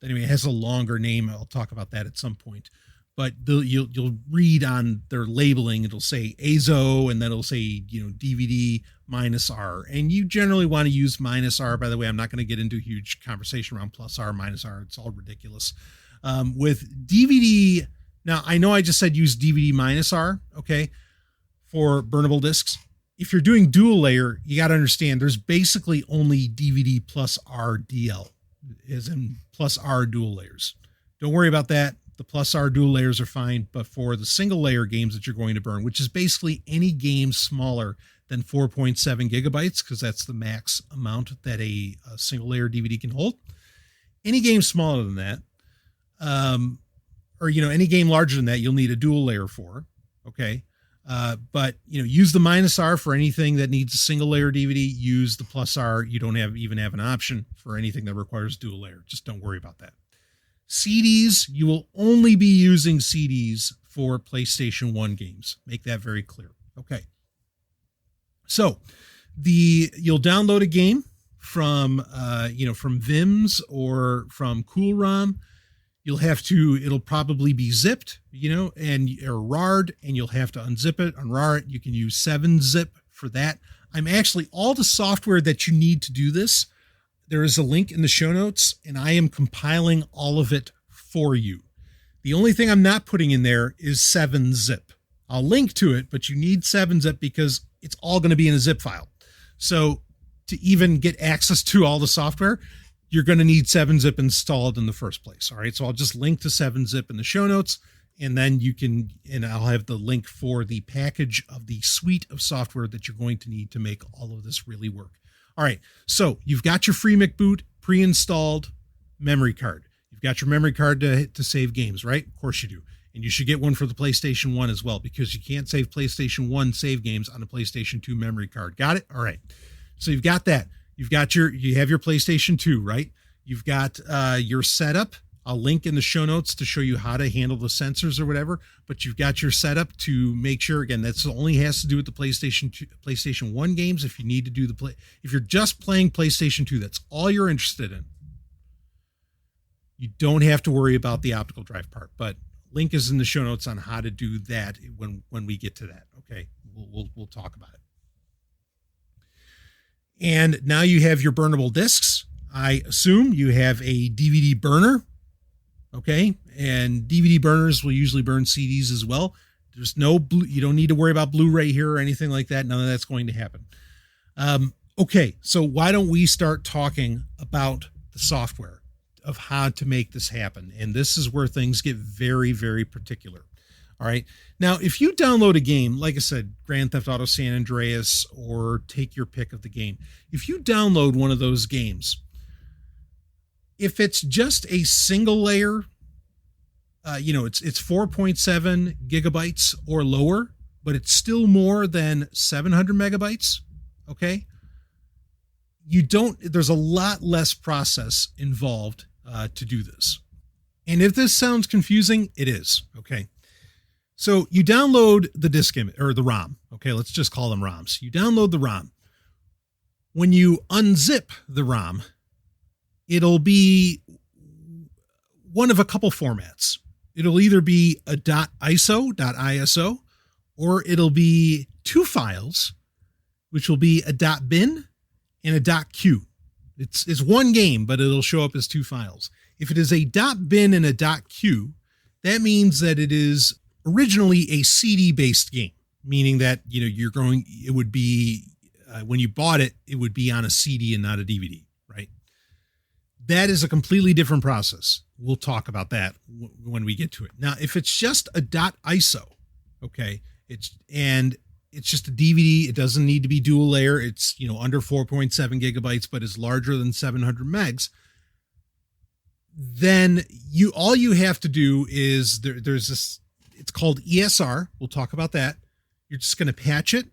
anyway, it has a longer name. I'll talk about that at some point. But you'll read on their labeling, it'll say azo, and then it'll say, DVD -R. And you generally want to use -R. By the way, I'm not going to get into a huge conversation around +R, -R. It's all ridiculous. With DVD, now I know I just said use DVD -R, okay, for burnable discs. If you're doing dual layer, you got to understand there's basically only DVD +R DL, as in +R dual layers. Don't worry about that. The +R dual layers are fine, but for the single layer games that you're going to burn, which is basically any game smaller than 4.7 gigabytes, because that's the max amount that a single layer DVD can hold. Any game smaller than that, any game larger than that, you'll need a dual layer for. Okay. But use the -R for anything that needs a single layer DVD. Use the +R. You don't even have an option for anything that requires dual layer. Just don't worry about that. CDs, you will only be using CDs for PlayStation 1 games. Make that very clear. Okay. So you'll download a game from Vims or from CoolROM. It'll probably be zipped, or RAR'd, and you'll have to unzip it, unrar it. You can use 7-zip for that. All the software that you need to do this, there is a link in the show notes, and I am compiling all of it for you. The only thing I'm not putting in there is 7-zip. I'll link to it, but you need 7-zip because it's all going to be in a zip file. So to even get access to all the software, you're going to need 7-zip installed in the first place. All right. So I'll just link to 7-zip in the show notes, and then I'll have the link for the package of the suite of software that you're going to need to make all of this really work. All right. So you've got your FreeMic boot pre-installed memory card. You've got your memory card to save games, right? Of course you do. And you should get one for the PlayStation 1 as well, because you can't save PlayStation 1 save games on a PlayStation 2 memory card. Got it? All right. So you've got that. You have your PlayStation 2, right? You've got your setup. I'll link in the show notes to show you how to handle the sensors or whatever, but you've got your setup to make sure, again, that's only has to do with the PlayStation 1 games. If you need to do if you're just playing PlayStation 2, that's all you're interested in. You don't have to worry about the optical drive part, but link is in the show notes on how to do that when we get to that. Okay. We'll talk about it. And now you have your burnable discs. I assume you have a DVD burner. Okay. And DVD burners will usually burn CDs as well. There's you don't need to worry about Blu-ray here or anything like that. None of that's going to happen. Okay. So why don't we start talking about the software of how to make this happen? And this is where things get very, very particular. All right. Now, if you download a game, like I said, Grand Theft Auto San Andreas, or take your pick of the game, if you download one of those games, if it's just a single layer, it's 4.7 gigabytes or lower, but it's still more than 700 megabytes. Okay. There's a lot less process involved to do this. And if this sounds confusing, it is. Okay. So you download the disk image or the ROM. Okay. Let's just call them ROMs. You download the ROM. When you unzip the ROM, it'll be one of a couple formats. It'll either be a .iso, or it'll be two files, which will be a .bin and a .q. It's one game, but it'll show up as two files. If it is a .bin and a .q, that means that it is originally a CD-based game, meaning that, it would be, when you bought it, it would be on a CD and not a DVD, right? That is a completely different process. We'll talk about that when we get to it. Now, if it's just a .iso, okay, it's just a DVD. It doesn't need to be dual layer. It's, under 4.7 gigabytes, but is larger than 700 megs. Then all you have to do is there's this, it's called ESR. We'll talk about that. You're just going to patch it,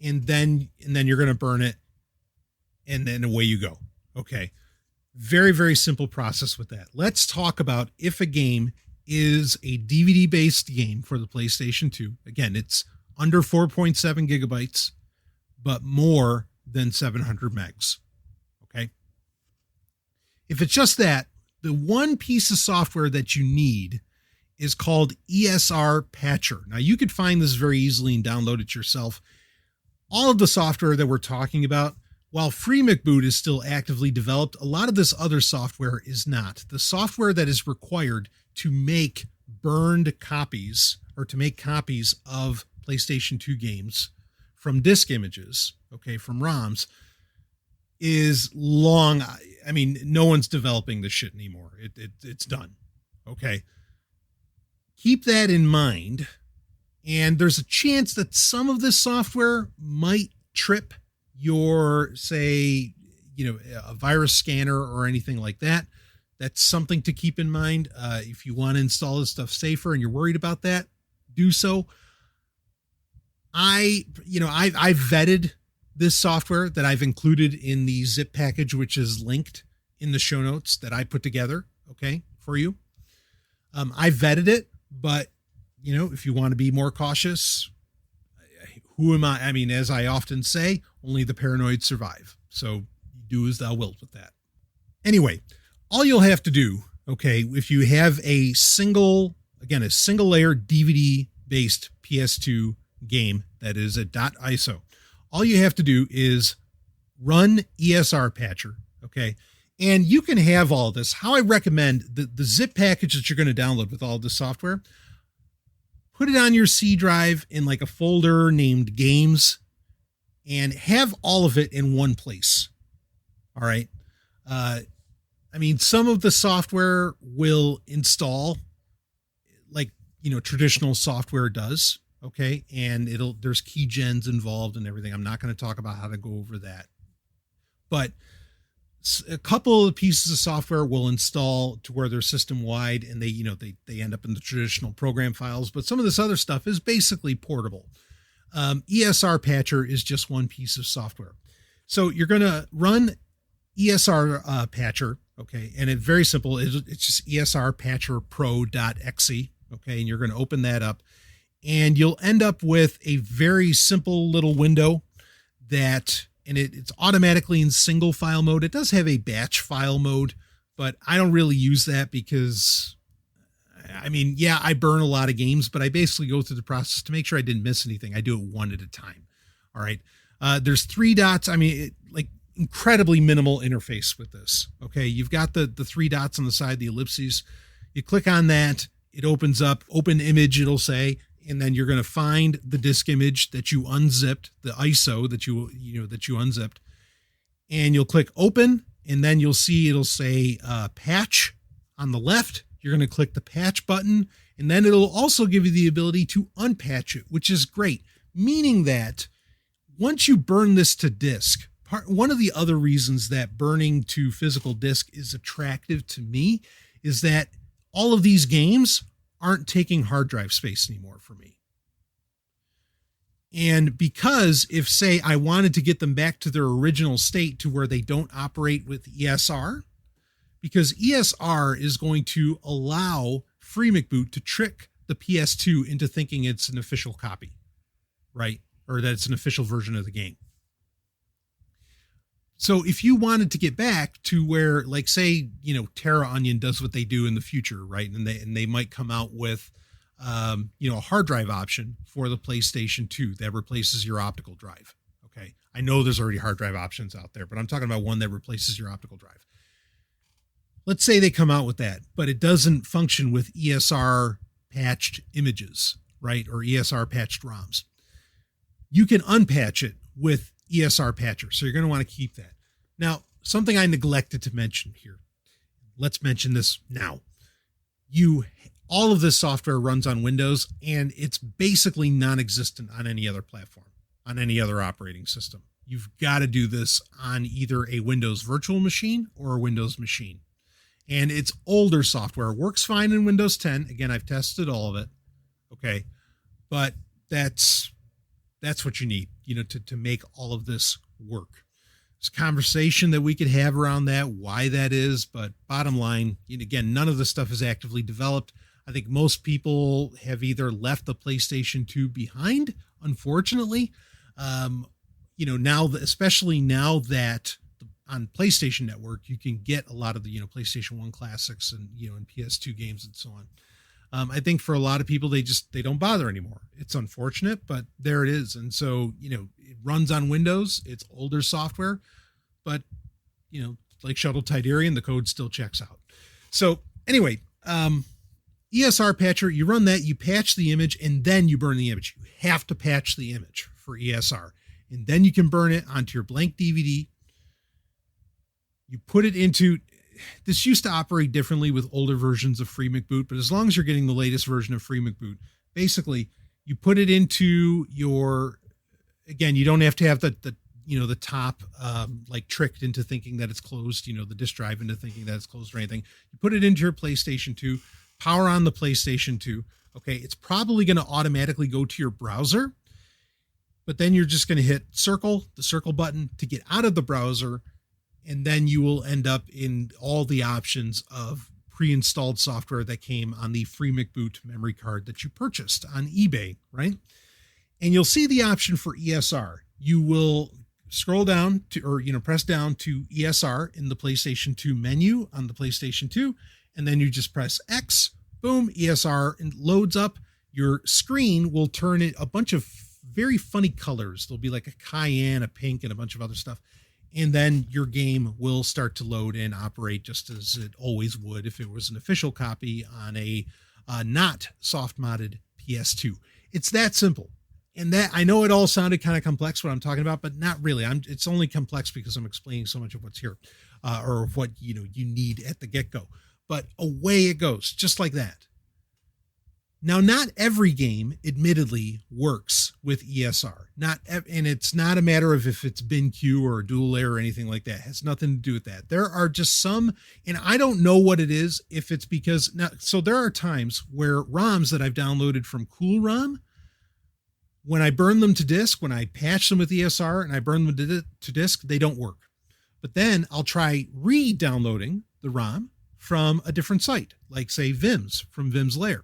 and then you're going to burn it, and then away you go. Okay. Very, very simple process with that. Let's talk about if a game is a DVD-based game for the PlayStation 2. Again, it's under 4.7 gigabytes, but more than 700 megs. Okay. If it's just that, the one piece of software that you need is called ESR Patcher. Now, you could find this very easily and download it yourself. All of the software that we're talking about, while FreeMcBoot is still actively developed, a lot of this other software is not. The software that is required to make burned copies or to make copies of PlayStation 2 games from disk images, okay, from ROMs, is long. I mean, no one's developing this shit anymore. It's done. Okay. Keep that in mind. And there's a chance that some of this software might trip your, say, a virus scanner or anything like that. That's something to keep in mind. If you want to install this stuff safer and you're worried about that, do so. I vetted this software that I've included in the zip package, which is linked in the show notes that I put together, okay, for you. I vetted it, but if you want to be more cautious, who am I? I mean, as I often say, only the paranoid survive. So do as thou wilt with that. Anyway, all you'll have to do, okay, if you have a single layer DVD based PS2 game that is a .iso, all you have to do is run ESR Patcher, okay? And you can have all this. How I recommend the zip package that you're going to download with all this software, put it on your C drive in like a folder named Games and have all of it in one place. All right. I mean, some of the software will install like, traditional software does. Okay. And there's keygens involved and everything. I'm not going to talk about how to go over that, but a couple of pieces of software will install to where they're system wide and they end up in the traditional program files. But some of this other stuff is basically portable. ESR Patcher is just one piece of software. So you're going to run ESR Patcher. Okay. And it's very simple. It's just esrpatcherpro.exe. Okay. And you're going to open that up and you'll end up with a very simple little window and it's automatically in single file mode. It does have a batch file mode, but I don't really use that because, I mean, yeah, I burn a lot of games, but I basically go through the process to make sure I didn't miss anything. I do it one at a time. All right. There's 3 dots. I mean, incredibly minimal interface with this. Okay. You've got the 3 dots on the side, the ellipses. You click on that. It opens up, open image, it'll say, and then you're going to find the disk image that you unzipped, the ISO that you unzipped, and you'll click open, and then you'll see it'll say patch on the left. You're going to click the patch button, and then it'll also give you the ability to unpatch it, which is great, meaning that once you burn this to disk, one of the other reasons that burning to physical disk is attractive to me is that all of these games aren't taking hard drive space anymore for me. And because if, say, I wanted to get them back to their original state to where they don't operate with ESR, because ESR is going to allow FreeMcBoot to trick the PS2 into thinking it's an official copy, right? Or that it's an official version of the game. So if you wanted to get back to where, like, say, Terra Onion does what they do in the future, right? And they might come out with, a hard drive option for the PlayStation 2 that replaces your optical drive. Okay. I know there's already hard drive options out there, but I'm talking about one that replaces your optical drive. Let's say they come out with that, but it doesn't function with ESR patched images, right? Or ESR patched ROMs. You can unpatch it with ESR Patcher. So you're going to want to keep that. Now, something I neglected to mention here. Let's mention this now. All of this software runs on Windows and it's basically non-existent on any other platform, on any other operating system. You've got to do this on either a Windows virtual machine or a Windows machine. And it's older software. Works fine in Windows 10. Again, I've tested all of it. Okay. But that's what you need, to make all of this work. There's a conversation that we could have around that, why that is. But bottom line, again, none of this stuff is actively developed. I think most people have either left the PlayStation 2 behind, unfortunately. Now, especially now that on PlayStation Network, you can get a lot of the, PlayStation 1 classics and, and PS2 games and so on. I think for a lot of people, they don't bother anymore. It's unfortunate, but there it is. And so, it runs on Windows. It's older software, but, like Shuttle Tidarian, the code still checks out. So anyway, ESR patcher, you run that, you patch the image, and then you burn the image. You have to patch the image for ESR. And then you can burn it onto your blank DVD. You put it into, this used to operate differently with older versions of FreeMcBoot, but as long as you're getting the latest version of FreeMcBoot, basically you put it into your, again, you don't have to have the top, like tricked into thinking that it's closed, the disk drive into thinking that it's closed or anything. You put it into your PlayStation 2, power on the PlayStation 2. Okay. It's probably going to automatically go to your browser, but then you're just going to hit the circle button to get out of the browser. And then you will end up in all the options of pre-installed software that came on the FreeMcBoot memory card that you purchased on eBay, right? And you'll see the option for ESR. You will scroll down to, or, press down to ESR in the PlayStation 2 menu on the PlayStation 2. And then you just press X, boom, ESR, and loads up. Your screen will turn it a bunch of very funny colors. There'll be like a cayenne, a pink, and a bunch of other stuff. And then your game will start to load and operate just as it always would if it was an official copy on a not soft modded PS2. It's that simple. And that, I know it all sounded kind of complex what I'm talking about, but not really. It's only complex because I'm explaining so much of what's here, or of what you need at the get-go. But away it goes, just like that. Now, not every game, admittedly, works with ESR. And it's not a matter of if it's BinQ or a dual layer or anything like that. It has nothing to do with that. There are just some, and I don't know what it is, if it's because, now, so there are times where ROMs that I've downloaded from CoolROM, when I burn them to disk, when I patch them with ESR and I burn them to disk, they don't work. But then I'll try re-downloading the ROM from a different site, like say Vim's, from Vim's Lair.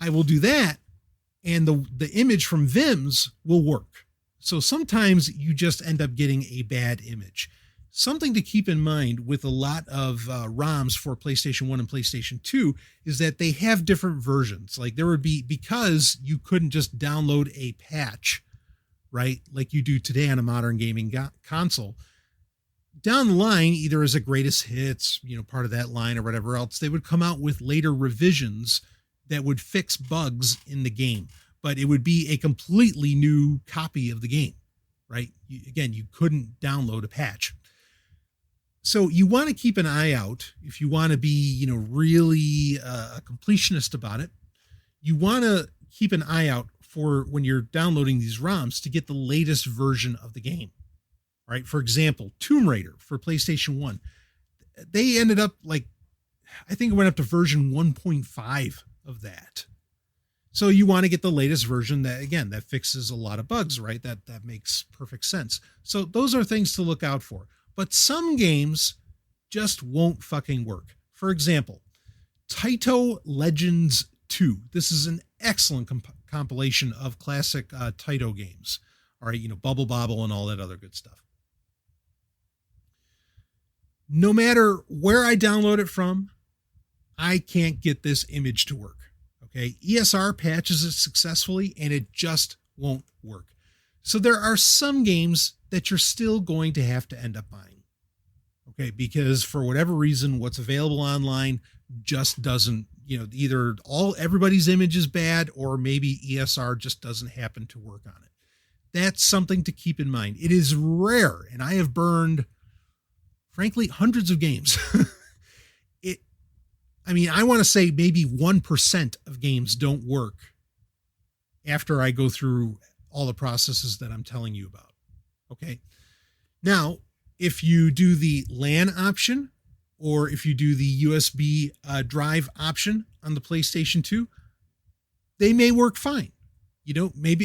I will do that, and the image from Vim's will work. So sometimes you just end up getting a bad image. Something to keep in mind with a lot of ROMs for PlayStation 1 and PlayStation 2 is that they have different versions. Like there would be, because you couldn't just download a patch, right, like you do today on a modern gaming console. Down the line, either as a greatest hits, part of that line or whatever else, they would come out with later revisions that would fix bugs in the game, but it would be a completely new copy of the game, right? You couldn't download a patch. So you want to keep an eye out if you want to be, really a completionist about it. You want to keep an eye out for when you're downloading these ROMs to get the latest version of the game, right? For example, Tomb Raider for PlayStation 1, they ended up I think it went up to version 1.5 of that. So you want to get the latest version that fixes a lot of bugs, right? That makes perfect sense. So those are things to look out for. But some games just won't fucking work. For example, Taito Legends 2. This is an excellent compilation of classic Taito games. All right, Bubble Bobble and all that other good stuff. No matter where I download it from, I can't get this image to work. Okay. ESR patches it successfully and it just won't work. So there are some games that you're still going to have to end up buying. Okay. Because for whatever reason, what's available online just doesn't, either everybody's image is bad or maybe ESR just doesn't happen to work on it. That's something to keep in mind. It is rare. And I have burned, frankly, hundreds of games. I want to say maybe 1% of games don't work after I go through all the processes that I'm telling you about. Okay. Now, if you do the LAN option, or if you do the USB drive option on the PlayStation 2, they may work fine. Maybe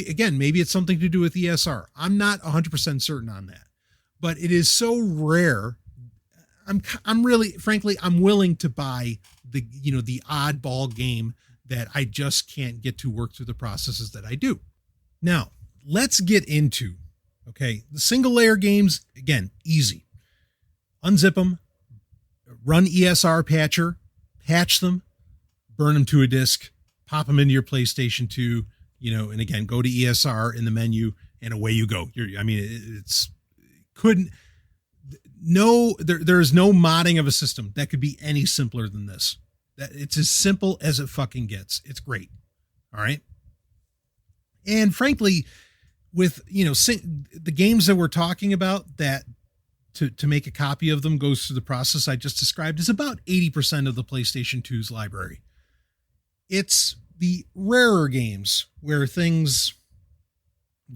it's something to do with ESR. I'm not 100% certain on that, but it is so rare. I'm really, frankly, I'm willing to buy the, the oddball game that I just can't get to work through the processes that I do. Now, let's get into, okay, the single layer games. Again, easy. Unzip them, run ESR patcher, patch them, burn them to a disk, pop them into your PlayStation 2, and again, go to ESR in the menu and away you go. There is no modding of a system that could be any simpler than this. That it's as simple as it fucking gets. It's great. All right. And frankly, with, the games that we're talking about, that to make a copy of them goes through the process I just described, is about 80% of the PlayStation 2's library. It's the rarer games where things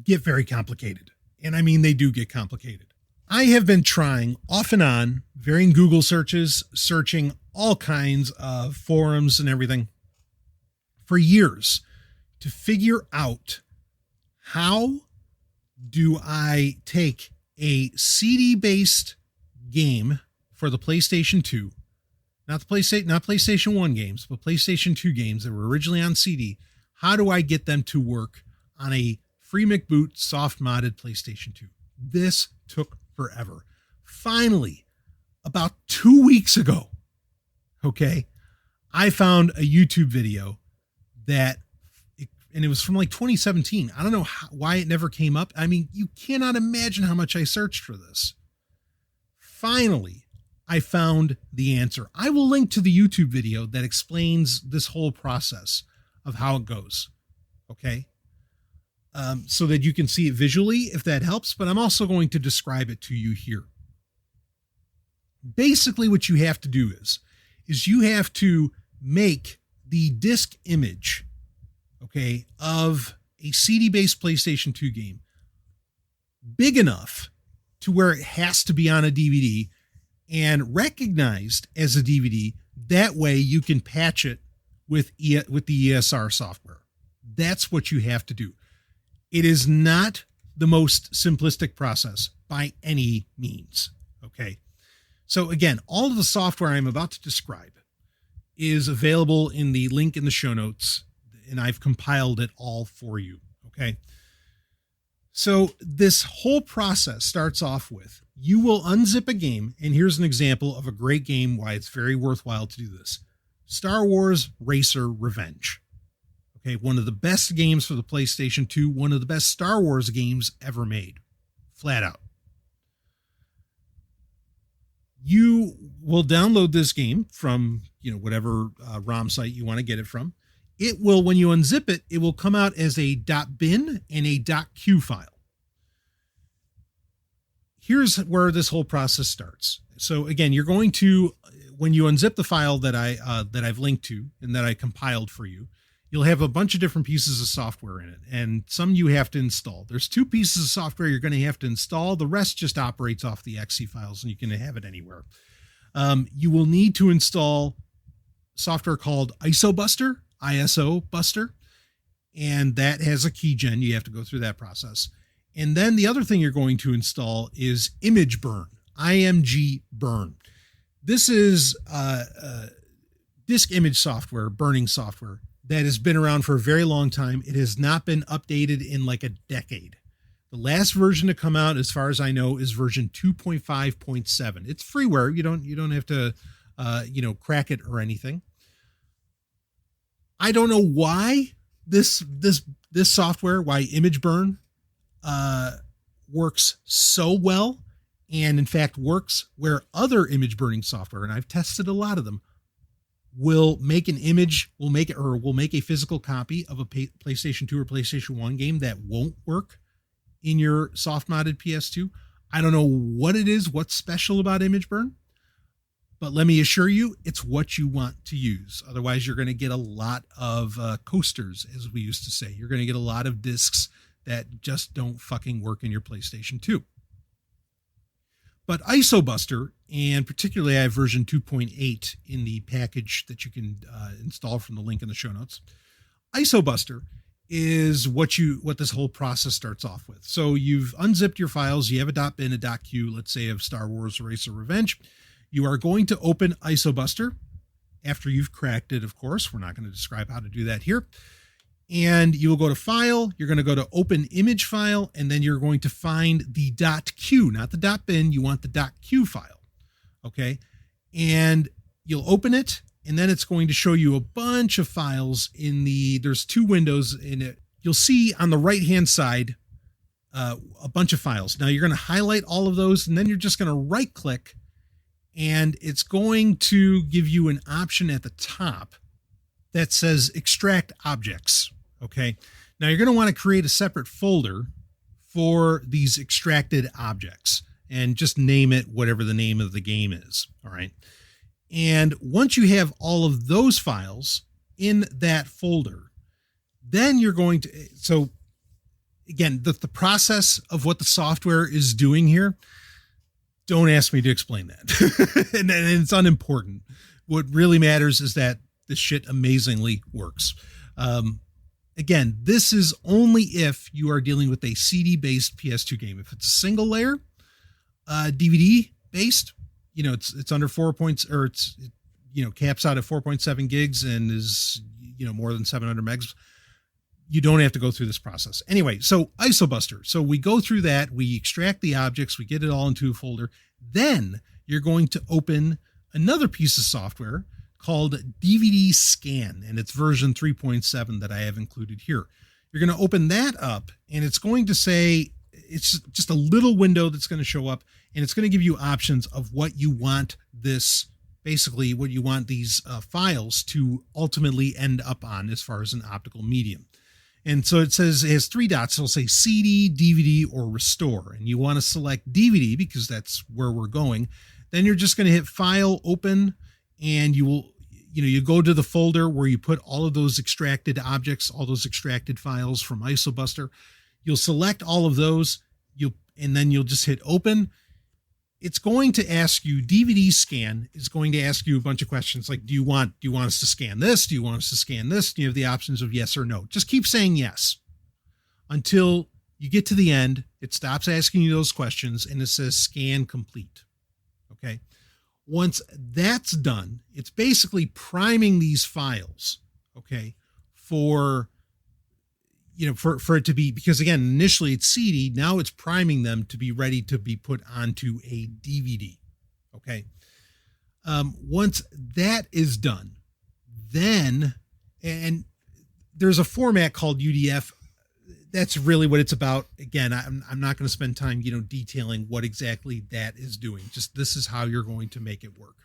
get very complicated. And I mean, they do get complicated. I have been trying off and on, varying Google searches, searching all kinds of forums and everything for years to figure out, how do I take a CD-based game for the PlayStation 2, not PlayStation 1 games, but PlayStation 2 games that were originally on CD. How do I get them to work on a free McBoot soft modded PlayStation 2? This took forever. Finally, about 2 weeks ago, okay, I found a YouTube video and it was from like 2017. I don't know why it never came up. I mean, you cannot imagine how much I searched for this. Finally, I found the answer. I will link to the YouTube video that explains this whole process of how it goes. Okay. So that you can see it visually, if that helps, but I'm also going to describe it to you here. Basically, what you have to do is you have to make the disk image, okay, of a CD-based PlayStation 2 game big enough to where it has to be on a DVD and recognized as a DVD. That way you can patch it with the ESR software. That's what you have to do. It is not the most simplistic process by any means. Okay. So again, all of the software I'm about to describe is available in the link in the show notes, and I've compiled it all for you. Okay. So this whole process starts off with, you will unzip a game. And here's an example of a great game, why it's very worthwhile to do this. Star Wars Racer Revenge. Okay. One of the best games for the PlayStation 2, one of the best Star Wars games ever made, flat out. You will download this game from, whatever ROM site you want to get it from. It will, when you unzip it, it will come out as a .bin and a .q file. Here's where this whole process starts. So again, you're going to, when you unzip the file that I've linked to and that I compiled for you, you'll have a bunch of different pieces of software in it, and some you have to install. There's 2 pieces of software you're going to have to install. The rest just operates off the exe files, and you can have it anywhere. You will need to install software called ISO Buster, and that has a keygen. You have to go through that process. And then the other thing you're going to install is Image Burn, IMG Burn. This is disk image software, burning software, that has been around for a very long time. It has not been updated in like a decade. The last version to come out, as far as I know, is version 2.5.7. It's freeware. You don't have to, crack it or anything. I don't know why this software, why Image Burn, works so well, and in fact works where other image burning software, and I've tested a lot of them, will make an image, will make a physical copy of a PlayStation 2 or PlayStation 1 game that won't work in your soft modded PS2. I don't know what it is, what's special about Image Burn, but let me assure you, it's what you want to use. Otherwise, you're going to get a lot of coasters, as we used to say. You're going to get a lot of discs that just don't fucking work in your PlayStation 2. But ISOBuster, and particularly I have version 2.8 in the package that you can install from the link in the show notes. ISOBuster is what this whole process starts off with. So you've unzipped your files. You have a .bin, a .q, let's say, of Star Wars Racer Revenge. You are going to open ISOBuster after you've cracked it, of course. We're not going to describe how to do that here. And you will go to File, you're going to go to Open Image File, and then you're going to find the .q, not the .bin, you want the .q file, okay? And you'll open it, and then it's going to show you a bunch of files in there's two windows in it. You'll see on the right-hand side a bunch of files. Now you're going to highlight all of those, and then you're just going to right-click, and it's going to give you an option at the top that says Extract Objects. Okay, now you're going to want to create a separate folder for these extracted objects and just name it whatever the name of the game is. All right. And once you have all of those files in that folder, then you're going to, so again, the process of what the software is doing here, don't ask me to explain that. and it's unimportant. What really matters is that this shit amazingly works. Again, this is only if you are dealing with a CD-based PS2 game. If it's a single layer, DVD-based, it's under 4 points, or it's, caps out at 4.7 gigs and is, more than 700 megs. You don't have to go through this process. Anyway, so ISOBuster. So we go through that, we extract the objects, we get it all into a folder. Then you're going to open another piece of software called DVD Scan, and it's version 3.7 that I have included here. You're going to open that up, and it's going to say, it's just a little window that's going to show up, and it's going to give you options of what you want basically what you want these files to ultimately end up on as far as an optical medium. And so it says, it has three dots. It'll say CD, DVD, or Restore, and you want to select DVD because that's where we're going. Then you're just going to hit File, Open, and you go to the folder where you put all of those extracted objects, all those extracted files from ISOBuster. You'll select all of those, and then you'll just hit Open. It's going to ask you, DVD Scan is going to ask you a bunch of questions like, do you want us to scan this? Do you want us to scan this? Do you have the options of yes or no? Just keep saying yes until you get to the end. It stops asking you those questions and it says Scan Complete. Okay. Once that's done, it's basically priming these files, okay, for it to be, because again, initially it's CD, now it's priming them to be ready to be put onto a DVD, okay? Once that is done, then, and there's a format called UDF. That's really what it's about. Again, I'm not going to spend time, detailing what exactly that is doing. Just this is how you're going to make it work.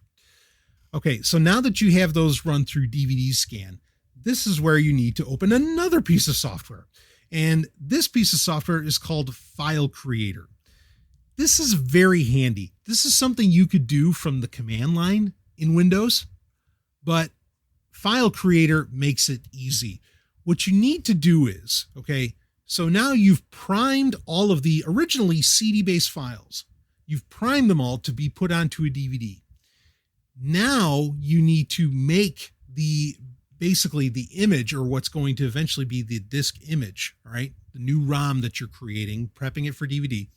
Okay, so now that you have those run through DVD Scan, this is where you need to open another piece of software. And this piece of software is called File Creator. This is very handy. This is something you could do from the command line in Windows, but File Creator makes it easy. What you need to do is, okay, so now you've primed all of the originally CD-based files. You've primed them all to be put onto a DVD. Now you need to make basically the image, or what's going to eventually be the disk image, all right? The new ROM that you're creating, prepping it for DVD.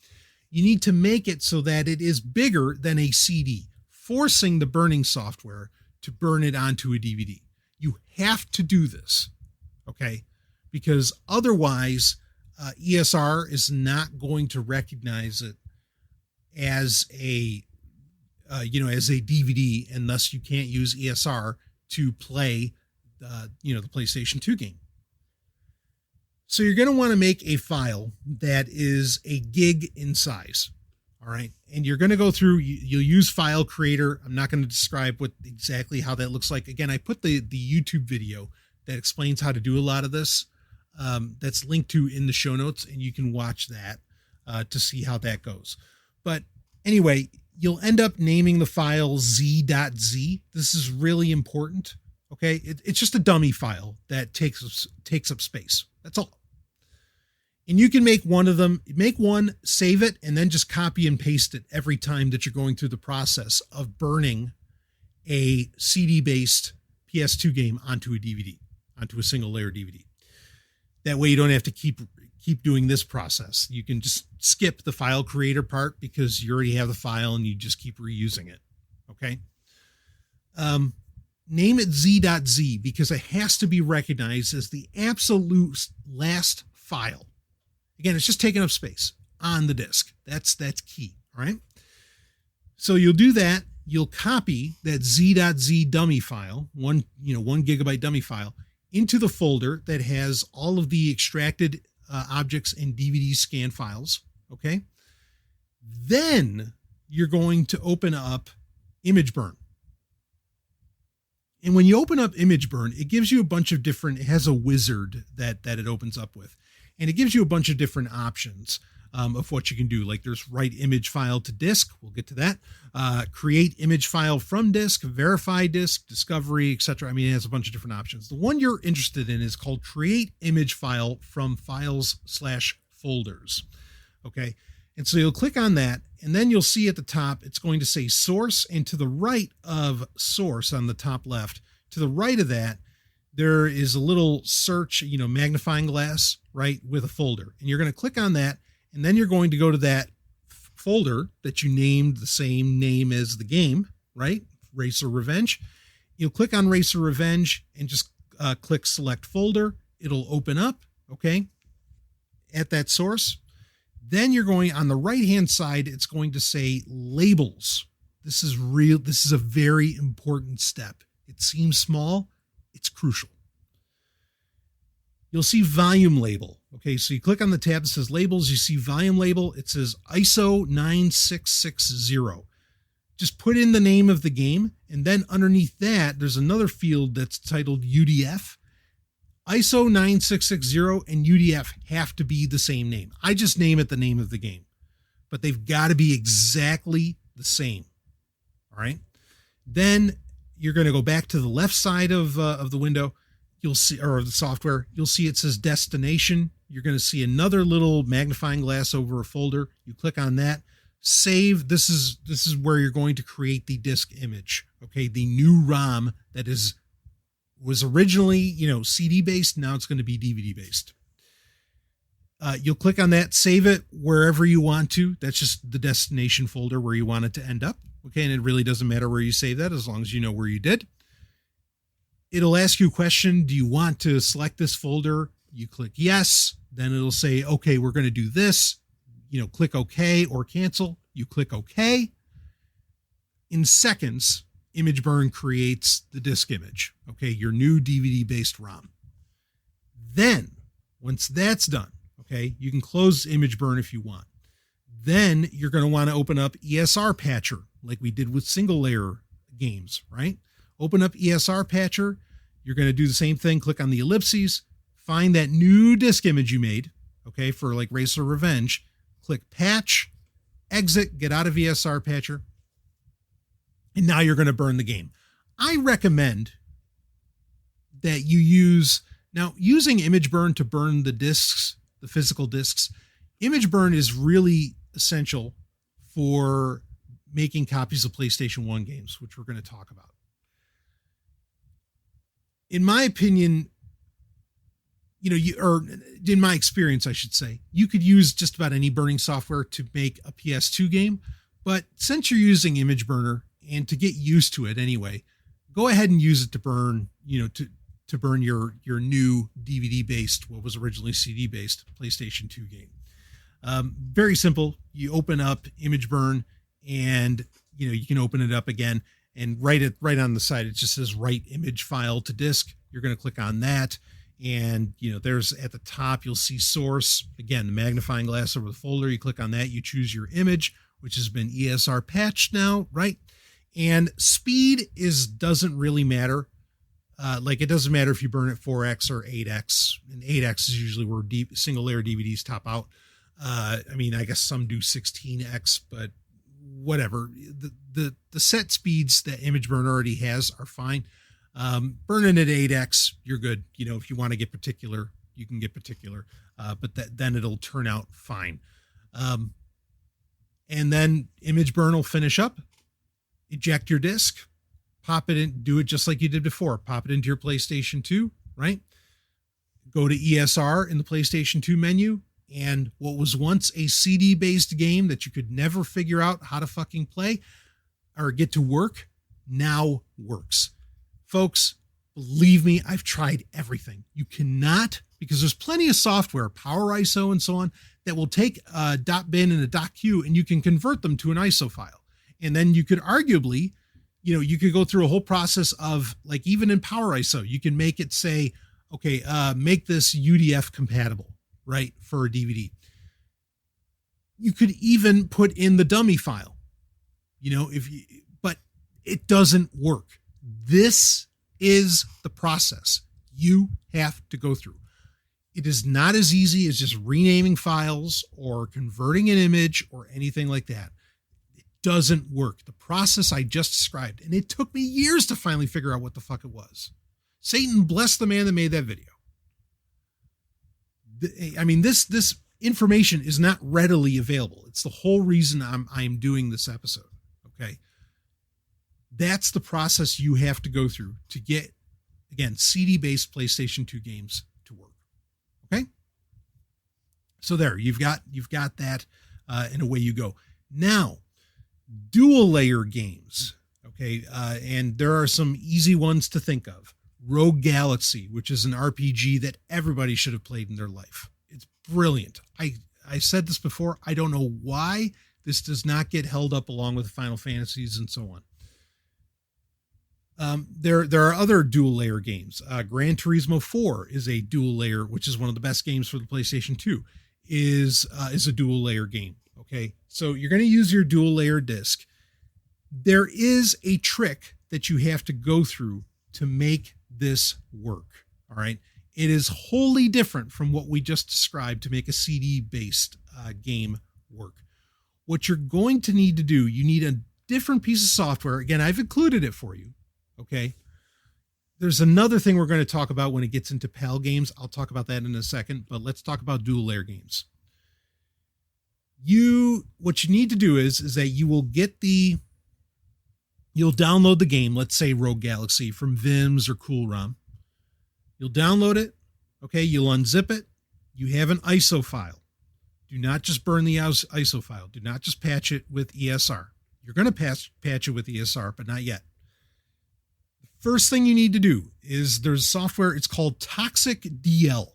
You need to make it so that it is bigger than a CD, forcing the burning software to burn it onto a DVD. You have to do this, okay? Because otherwise, ESR is not going to recognize it as a DVD, and thus you can't use ESR to play the PlayStation 2 game. So you're going to want to make a file that is a gig in size. All right. And you're going to go through, you'll use File Creator. I'm not going to describe exactly how that looks like. Again, I put the YouTube video that explains how to do a lot of this. That's linked to in the show notes, and you can watch that to see how that goes. But anyway, you'll end up naming the file z.z. This is really important. Okay, it's just a dummy file that takes up space. That's all. And you can make one of them, save it, and then just copy and paste it every time that you're going through the process of burning a CD-based PS2 game onto a DVD, onto a single layer DVD. That way you don't have to keep doing this process. You can just skip the File Creator part because you already have the file and you just keep reusing it. Okay. Name it Z.Z because it has to be recognized as the absolute last file. Again, it's just taking up space on the disk. That's key. All right. So you'll do that. You'll copy that Z.Z dummy file, 1 gigabyte dummy file, into the folder that has all of the extracted objects and DVD scan files. Okay. Then you're going to open up ImageBurn. And when you open up ImageBurn, it gives you a bunch of different, it has a wizard that it opens up with. And it gives you a bunch of different options of what you can do. Like there's write image file to disk. We'll get to that. Create image file from disk, verify disk, discovery, etc. I mean, it has a bunch of different options. The one you're interested in is called create image file from files/folders. Okay. And so you'll click on that, and then you'll see at the top, it's going to say source, and to the right of source on the top left, to the right of that, there is a little search, magnifying glass, right, with a folder. And you're going to click on that, and then you're going to go to that folder that you named the same name as the game, right, Racer Revenge. You'll click on Racer Revenge and just click select folder. It'll open up, okay, at that source. Then you're going on the right-hand side, it's going to say labels. This is a very important step. It seems small, it's crucial. You'll see volume label. Okay, so you click on the tab that says labels, you see volume label, it says ISO 9660. Just put in the name of the game, and then underneath that, there's another field that's titled UDF. ISO 9660 and UDF have to be the same name. I just name it the name of the game, but they've got to be exactly the same. All right. Then you're going to go back to the left side of the window. You'll see, or the software, you'll see it says destination. You're going to see another little magnifying glass over a folder. You click on that, save. This is where you're going to create the disk image. Okay. The new ROM that was originally, CD based. Now it's going to be DVD based. You'll click on that, save it wherever you want to. That's just the destination folder where you want it to end up. Okay. And it really doesn't matter where you save that as long as you know where you did. It'll ask you a question. Do you want to select this folder? You click yes. Then it'll say, okay, we're going to do this. Click OK or cancel. You click OK. In seconds, ImageBurn creates the disk image, okay, your new DVD-based ROM. Then, once that's done, okay, you can close ImageBurn if you want. Then you're going to want to open up ESR Patcher, like we did with single-layer games, right? Open up ESR Patcher. You're going to do the same thing. Click on the ellipses. Find that new disk image you made, okay, for like Racer Revenge. Click Patch, exit, get out of ESR Patcher. And now you're going to burn the game. I recommend that you using ImageBurn to burn the discs, the physical discs. ImageBurn is really essential for making copies of PlayStation 1 games, which we're going to talk about. In my opinion, or in my experience, I should say, you could use just about any burning software to make a PS2 game. But since you're using ImageBurner, and to get used to it anyway, go ahead and use it to burn, to burn your new DVD-based, what was originally CD-based PlayStation 2 game. Very simple. You open up ImageBurn, and you can open it up again, and right on the side it just says write image file to disk. You're going to click on that, and there's at the top you'll see source, again the magnifying glass over the folder. You click on that, you choose your image, which has been ESR patched now, right? And speed doesn't really matter. It doesn't matter if you burn it 4x or 8x, and 8x is usually where single layer DVDs top out. I guess some do 16x, but whatever. The set speeds that ImageBurn already has are fine. Burning at 8x, you're good. If you want to get particular, you can get particular, but then it'll turn out fine. And then ImageBurn will finish up. Eject your disk, pop it in, do it just like you did before. Pop it into your PlayStation 2, right? Go to ESR in the PlayStation 2 menu, and what was once a CD-based game that you could never figure out how to fucking play, or get to work now works. Folks, believe me, I've tried everything. You cannot, because there's plenty of software, Power ISO and so on, that will take a .bin and a .q and you can convert them to an ISO file. And then you could arguably, you could go through a whole process of, like, even in Power ISO, you can make it say, okay, make this UDF compatible, right, for a DVD. You could even put in the dummy file, but it doesn't work. This is the process you have to go through. It is not as easy as just renaming files or converting an image or anything like that. It doesn't work. The process I just described, and it took me years to finally figure out what the fuck it was. Satan bless the man that made that video. I mean, this information is not readily available. It's the whole reason I'm doing this episode. Okay. That's the process you have to go through to get, again, CD-based PlayStation 2 games to work. Okay. So there, you've got that, and away you go. Now, dual layer games. Okay. And there are some easy ones to think of. Rogue Galaxy, which is an RPG that everybody should have played in their life. It's brilliant. I said this before. I don't know why this does not get held up along with Final Fantasies and so on. There are other dual layer games. Gran Turismo 4 is a dual layer, which is one of the best games for the PlayStation 2, is a dual layer game. Okay. So you're going to use your dual layer disc. There is a trick that you have to go through to make this work. All right. It is wholly different from what we just described to make a CD based game work. What you're going to need to do, you need a different piece of software. Again, I've included it for you. Okay. There's another thing we're going to talk about when it gets into PAL games. I'll talk about that in a second, but let's talk about dual layer games. What you need to do is that you'll download the game, let's say Rogue Galaxy, from Vims or CoolROM. You'll download it. Okay. You'll unzip it. You have an ISO file. Do not just burn the ISO file. Do not just patch it with ESR. You're going to patch it with ESR, but not yet. The first thing you need to do is there's software. It's called Toxic DL,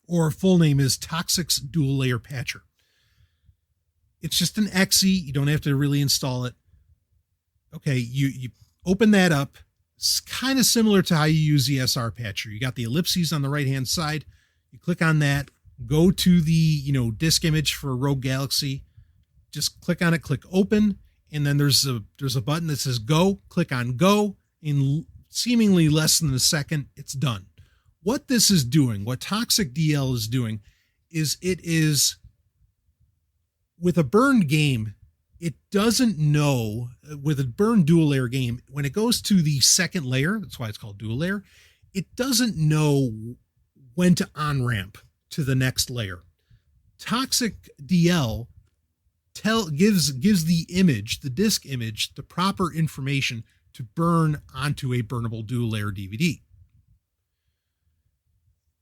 or full name is Toxic's Dual Layer Patcher. It's just an exe. You don't have to really install it. Okay, you open that up. It's kind of similar to how you use ESR Patcher. You got the ellipses on the right-hand side. You click on that. Go to the disk image for Rogue Galaxy. Just click on it. Click open, and then there's a button that says go. Click on go. In seemingly less than a second, it's done. What this is doing, what Toxic DL is doing, is it is with a burned game. It doesn't know, with a burned dual layer game, when it goes to the second layer, that's why it's called dual layer, it doesn't know when to on-ramp to the next layer. Toxic DL gives the image, the disk image, the proper information to burn onto a burnable dual layer DVD.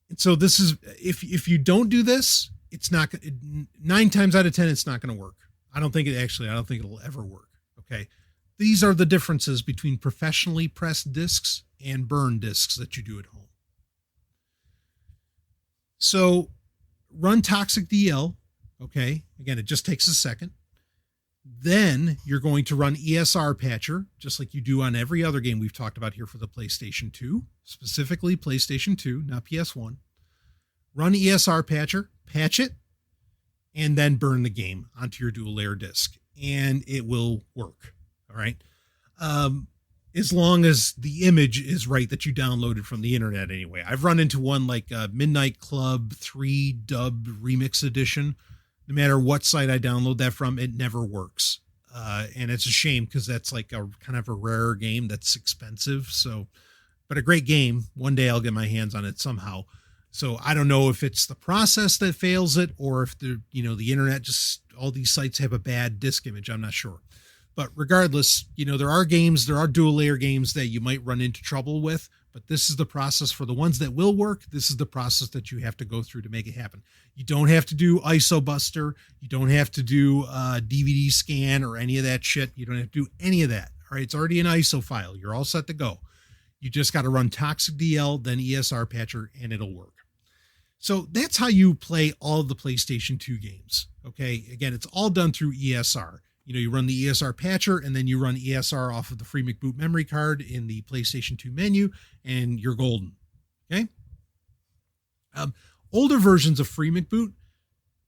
And so this is, if you don't do this, it's not, 9 times out of 10, it's not going to work. I don't think it'll ever work. Okay. These are the differences between professionally pressed discs and burn discs that you do at home. So run Toxic DL. Okay. Again, it just takes a second. Then you're going to run ESR Patcher, just like you do on every other game we've talked about here for the PlayStation 2, specifically PlayStation 2, not PS1. Run ESR Patcher, patch it, and then burn the game onto your dual layer disc, and it will work. All right. As long as the image is right that you downloaded from the internet anyway. I've run into one like Midnight Club 3 Dub Remix Edition. No matter what site I download that from, it never works. And it's a shame because that's like a kind of a rare game that's expensive. So, but a great game. One day I'll get my hands on it somehow. So I don't know if it's the process that fails it or if the internet, just all these sites have a bad disk image. I'm not sure. But regardless, there are dual layer games that you might run into trouble with, but this is the process for the ones that will work. This is the process that you have to go through to make it happen. You don't have to do ISO Buster. You don't have to do DVD scan or any of that shit. You don't have to do any of that. All right. It's already an ISO file. You're all set to go. You just got to run Toxic DL, then ESR Patcher, and it'll work. So that's how you play all of the PlayStation 2 games. Okay. Again, it's all done through ESR. You run the ESR patcher, and then you run ESR off of the free McBoot memory card in the PlayStation 2 menu, and you're golden. Okay. Older versions of free McBoot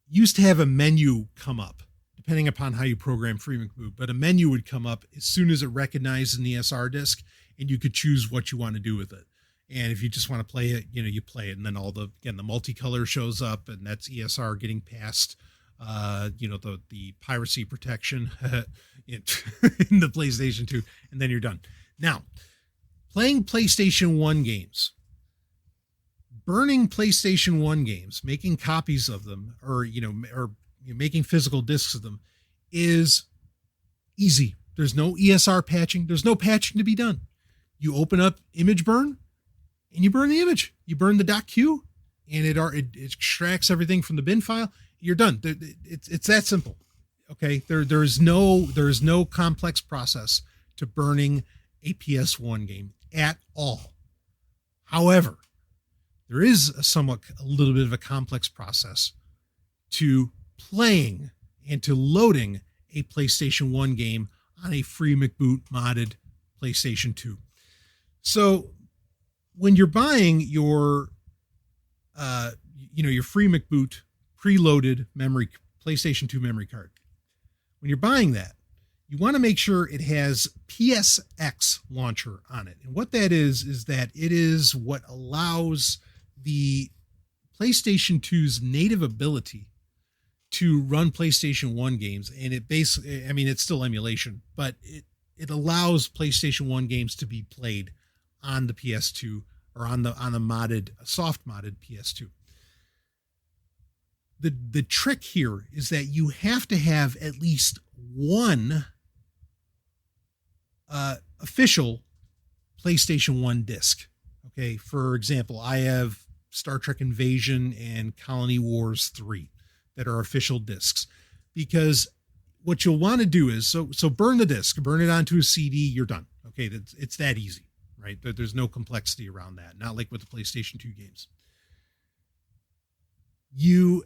used to have a menu come up, depending upon how you program free McBoot, but a menu would come up as soon as it recognized an ESR disk, and you could choose what you want to do with it. And if you just want to play it, you play it, and then the multicolor shows up, and that's ESR getting past the piracy protection in the PlayStation 2, and then you're done. Now, playing PlayStation 1 games, burning PlayStation 1 games, making copies of them, or making physical discs of them is easy. There's no ESR patching. There's no patching to be done. You open up Image Burn, and you burn the image. You burn the .q, and it extracts everything from the bin file. You're done. It's that simple. Okay. There's no complex process to burning a PS1 game at all. However, there is a little bit of a complex process to playing and to loading a PlayStation 1 game on a free McBoot modded PlayStation 2. So when you're buying your free McBoot preloaded PlayStation 2 memory card, when you're buying that, you want to make sure it has PSX launcher on it. And what that is that it is what allows the PlayStation 2's native ability to run PlayStation 1 games. And it basically, it's still emulation, but it allows PlayStation 1 games to be played on the PS2 or on the soft modded PS2. The trick here is that you have to have at least one official PlayStation 1 disc. Okay. For example, I have Star Trek Invasion and Colony Wars 3 that are official discs, because what you'll want to do is, so burn the disc, burn it onto a CD, you're done. Okay. It's that easy, right? There's no complexity around that. Not like with the PlayStation 2 games. You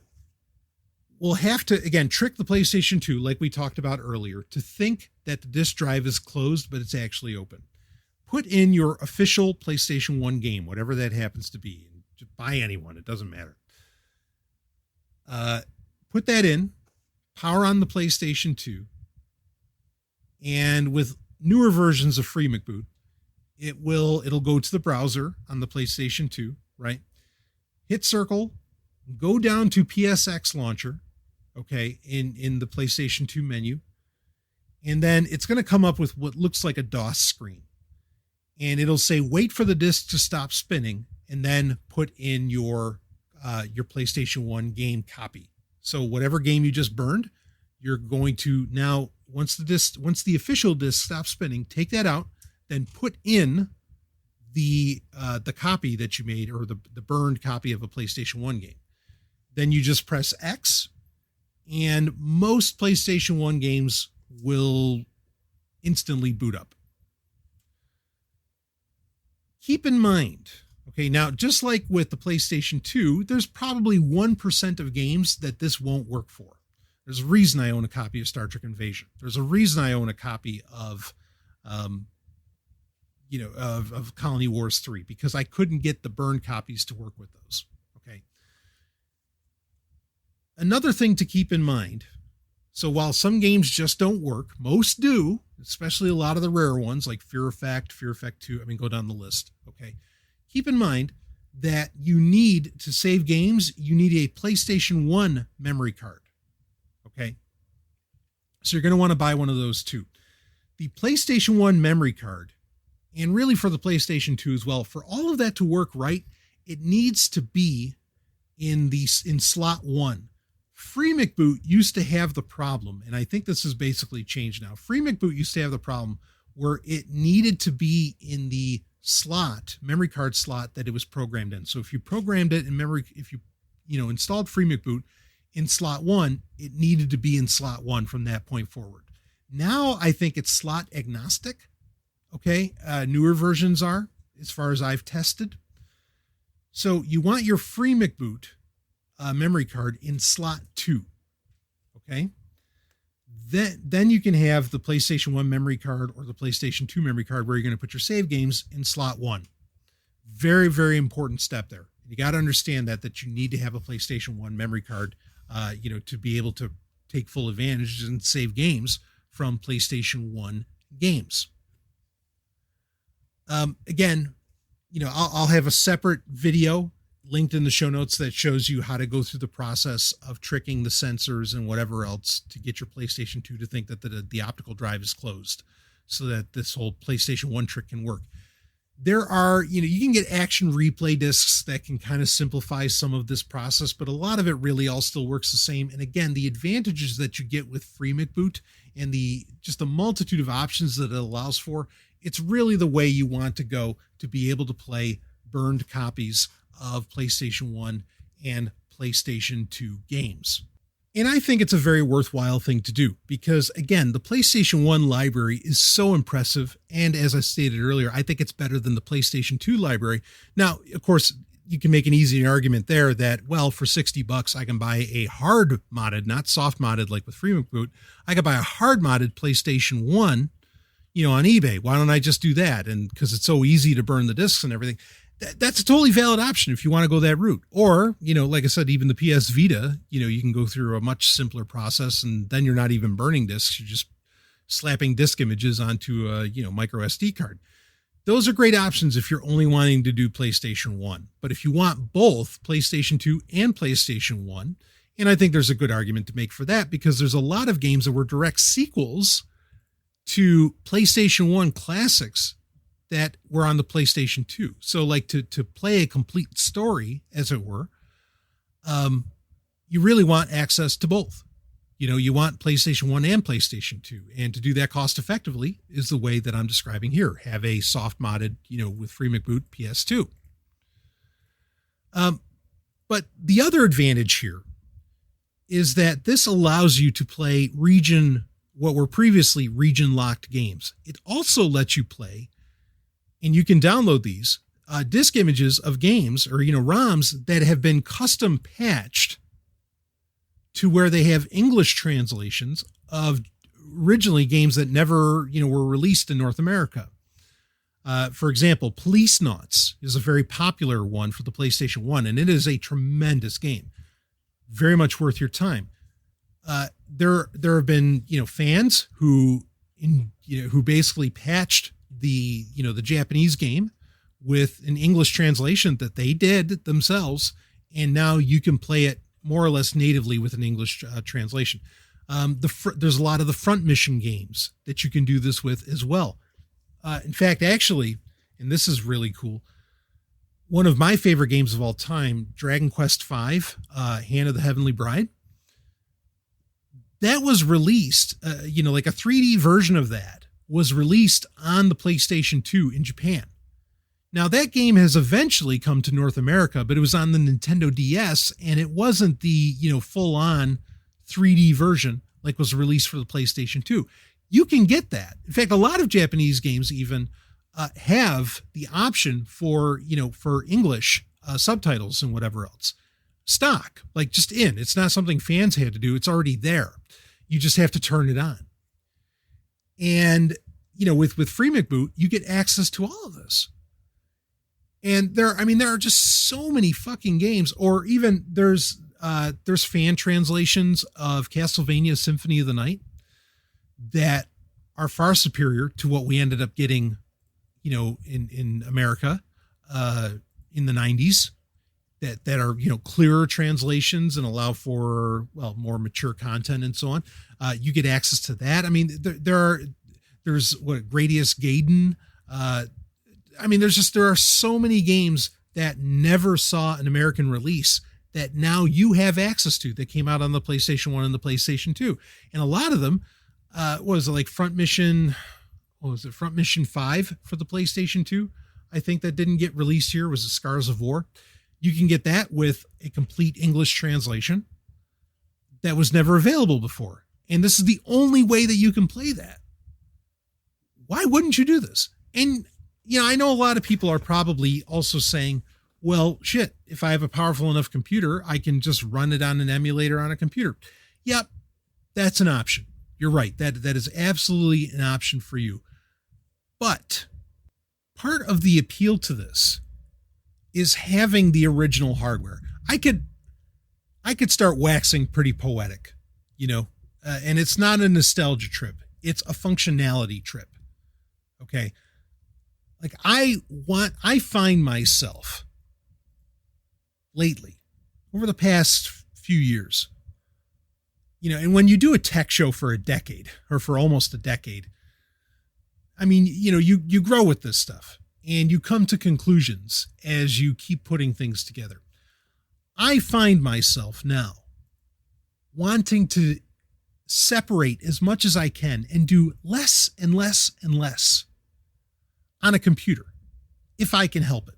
will have to, again, trick the PlayStation 2, like we talked about earlier, to think that the disk drive is closed, but it's actually open. Put in your official PlayStation 1 game, whatever that happens to be. Just buy anyone, it doesn't matter. Put that in, power on the PlayStation 2, and with newer versions of free McBoot, it'll go to the browser on the PlayStation 2, right? Hit circle, go down to PSX launcher, okay, in the PlayStation 2 menu, and then it's going to come up with what looks like a DOS screen, and it'll say wait for the disk to stop spinning, and then put in your PlayStation 1 game copy. So whatever game you just burned, you're going to now, once the official disk stops spinning, take that out, then put in the copy that you made, or the burned copy of a PlayStation 1 game. Then you just press X, and most PlayStation 1 games will instantly boot up. Keep in mind, okay, now just like with the PlayStation 2, there's probably 1% of games that this won't work for. There's a reason I own a copy of Star Trek Invasion. There's a reason I own a copy of Colony Wars 3, because I couldn't get the burned copies to work with those. Okay. Another thing to keep in mind, so while some games just don't work, most do, especially a lot of the rare ones like Fear Effect 2, go down the list. Okay. Keep in mind that you need to save games, you need a PlayStation 1 memory card. Okay. So you're going to want to buy one of those too. The PlayStation 1 memory card, and really for the PlayStation 2 as well, for all of that to work right, it needs to be in slot 1. FreeMcBoot used to have the problem, and I think this has basically changed now. FreeMcBoot used to have the problem where it needed to be in the slot, memory card slot that it was programmed in. So if you programmed it in memory, if you installed FreeMcBoot in slot 1, it needed to be in slot 1 from that point forward. Now I think it's slot agnostic. Okay. Newer versions are, as far as I've tested. So you want your FreeMcBoot memory card in slot 2. Okay. Then you can have the PlayStation 1 memory card or the PlayStation 2 memory card where you're going to put your save games in slot 1. Very, very important step there. You got to understand that you need to have a PlayStation 1 memory card, to be able to take full advantage and save games from PlayStation 1 games. Again, I'll have a separate video linked in the show notes that shows you how to go through the process of tricking the sensors and whatever else to get your PlayStation 2 to think that the optical drive is closed so that this whole PlayStation 1 trick can work. There are, you can get action replay discs that can kind of simplify some of this process, but a lot of it really all still works the same. And again, the advantages that you get with FreeMcBoot and just the multitude of options that it allows for, it's really the way you want to go to be able to play burned copies of PlayStation 1 and PlayStation 2 games. And I think it's a very worthwhile thing to do because, again, the PlayStation 1 library is so impressive. And as I stated earlier, I think it's better than the PlayStation 2 library. Now, of course, you can make an easy argument there that, well, for $60, I can buy a hard modded, not soft modded like with FreeMcBoot. I could buy a hard modded PlayStation 1, on eBay. Why don't I just do that? And because it's so easy to burn the discs and everything. That's a totally valid option if you want to go that route. Or, like I said, even the PS Vita, you can go through a much simpler process and then you're not even burning discs. You're just slapping disk images onto a, micro SD card. Those are great options if you're only wanting to do PlayStation 1. But if you want both PlayStation 2 and PlayStation 1, and I think there's a good argument to make for that because there's a lot of games that were direct sequels to PlayStation 1 classics that were on the PlayStation 2. So like to play a complete story, as it were, you really want access to both. You want PlayStation 1 and PlayStation 2. And to do that cost effectively is the way that I'm describing here. Have a soft modded, with FreeMcBoot PS2. But the other advantage here is that this allows you to play what were previously region locked games. It also lets you play, and you can download these disk images of games or, ROMs that have been custom patched to where they have English translations of originally games that never, were released in North America. For example, Policenauts is a very popular one for the PlayStation 1, and it is a tremendous game. Very much worth your time. There have been, fans who basically patched the Japanese game with an English translation that they did themselves. And now you can play it more or less natively with an English translation. There's a lot of the front mission games that you can do this with as well. In fact, actually, and this is really cool, one of my favorite games of all time, Dragon Quest V, Hand of the Heavenly Bride, that was released, like a 3D version of that was released on the PlayStation 2 in Japan. Now that game has eventually come to North America, but it was on the Nintendo DS and it wasn't the, full on 3D version like was released for the PlayStation 2. You can get that. In fact, a lot of Japanese games even have the option for English subtitles and whatever else. Stock, like just in. It's not something fans had to do. It's already there. You just have to turn it on. And, with FreeMcBoot, you get access to all of this. And there are just so many fucking games, or even there's fan translations of Castlevania Symphony of the Night that are far superior to what we ended up getting, in America, in the 90s that are, clearer translations and allow for, more mature content and so on. You get access to that. I mean, there's Gradius Gaiden. There are so many games that never saw an American release that now you have access to that came out on the PlayStation 1 and the PlayStation 2. And a lot of them, was it like Front Mission 5 for the PlayStation 2? I think that didn't get released here, was the Scars of War. You can get that with a complete English translation that was never available before. And this is the only way that you can play that. Why wouldn't you do this? And, I know a lot of people are probably also saying, well, shit, if I have a powerful enough computer, I can just run it on an emulator on a computer. Yep, that's an option. You're right. That is absolutely an option for you. But part of the appeal to this is having the original hardware. I could start waxing pretty poetic, and it's not a nostalgia trip. It's a functionality trip. Okay. Like I find myself lately over the past few years, and when you do a tech show for a decade or for almost a decade, I mean, you grow with this stuff and you come to conclusions as you keep putting things together. I find myself now wanting to separate as much as I can and do less and less and less on a computer, if I can help it.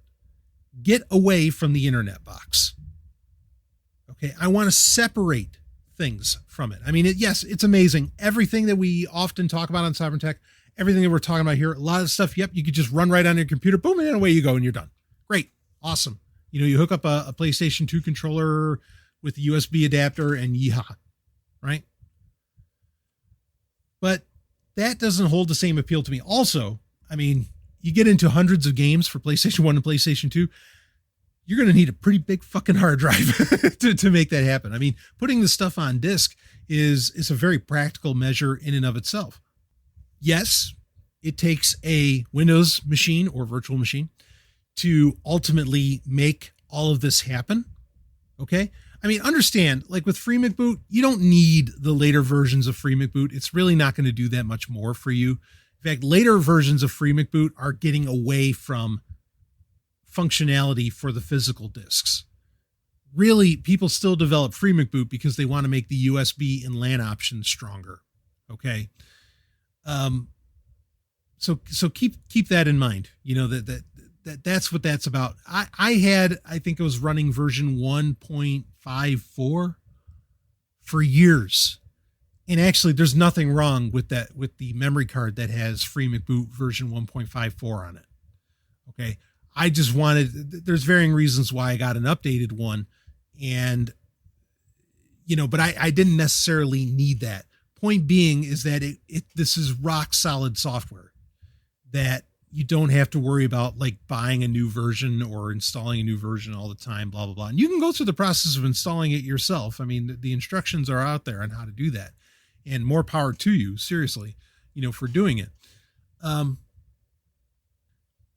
Get away from the internet box. Okay, I want to separate things from it. I mean, yes, it's amazing. Everything that we often talk about on Sovereign Tech, everything that we're talking about here, a lot of stuff, yep, you could just run right on your computer, boom, and then away you go and you're done. Great, awesome. You hook up a PlayStation 2 controller with a USB adapter and yeehaw, right? But that doesn't hold the same appeal to me. Also, I mean, you get into hundreds of games for PlayStation 1 and PlayStation 2, you're going to need a pretty big fucking hard drive to make that happen. I mean, putting the stuff on disk is a very practical measure in and of itself. Yes, it takes a Windows machine or virtual machine to ultimately make all of this happen. Okay. I mean, understand, like with FreeMcBoot, you don't need the later versions of FreeMcBoot. It's really not going to do that much more for you. In fact, later versions of FreeMcBoot are getting away from functionality for the physical disks. Really, people still develop FreeMcBoot because they want to make the USB and LAN options stronger. Okay. So keep that in mind. That's what that's about. I think it was running version 1.54 for years. And actually there's nothing wrong with that, with the memory card that has FreeMcBoot version 1.54 on it. Okay. I just there's varying reasons why I got an updated one, and, but I didn't necessarily need that. Point being is that this is rock solid software that you don't have to worry about like buying a new version or installing a new version all the time, blah, blah, blah. And you can go through the process of installing it yourself. I mean, the instructions are out there on how to do that, and more power to you, seriously, for doing it.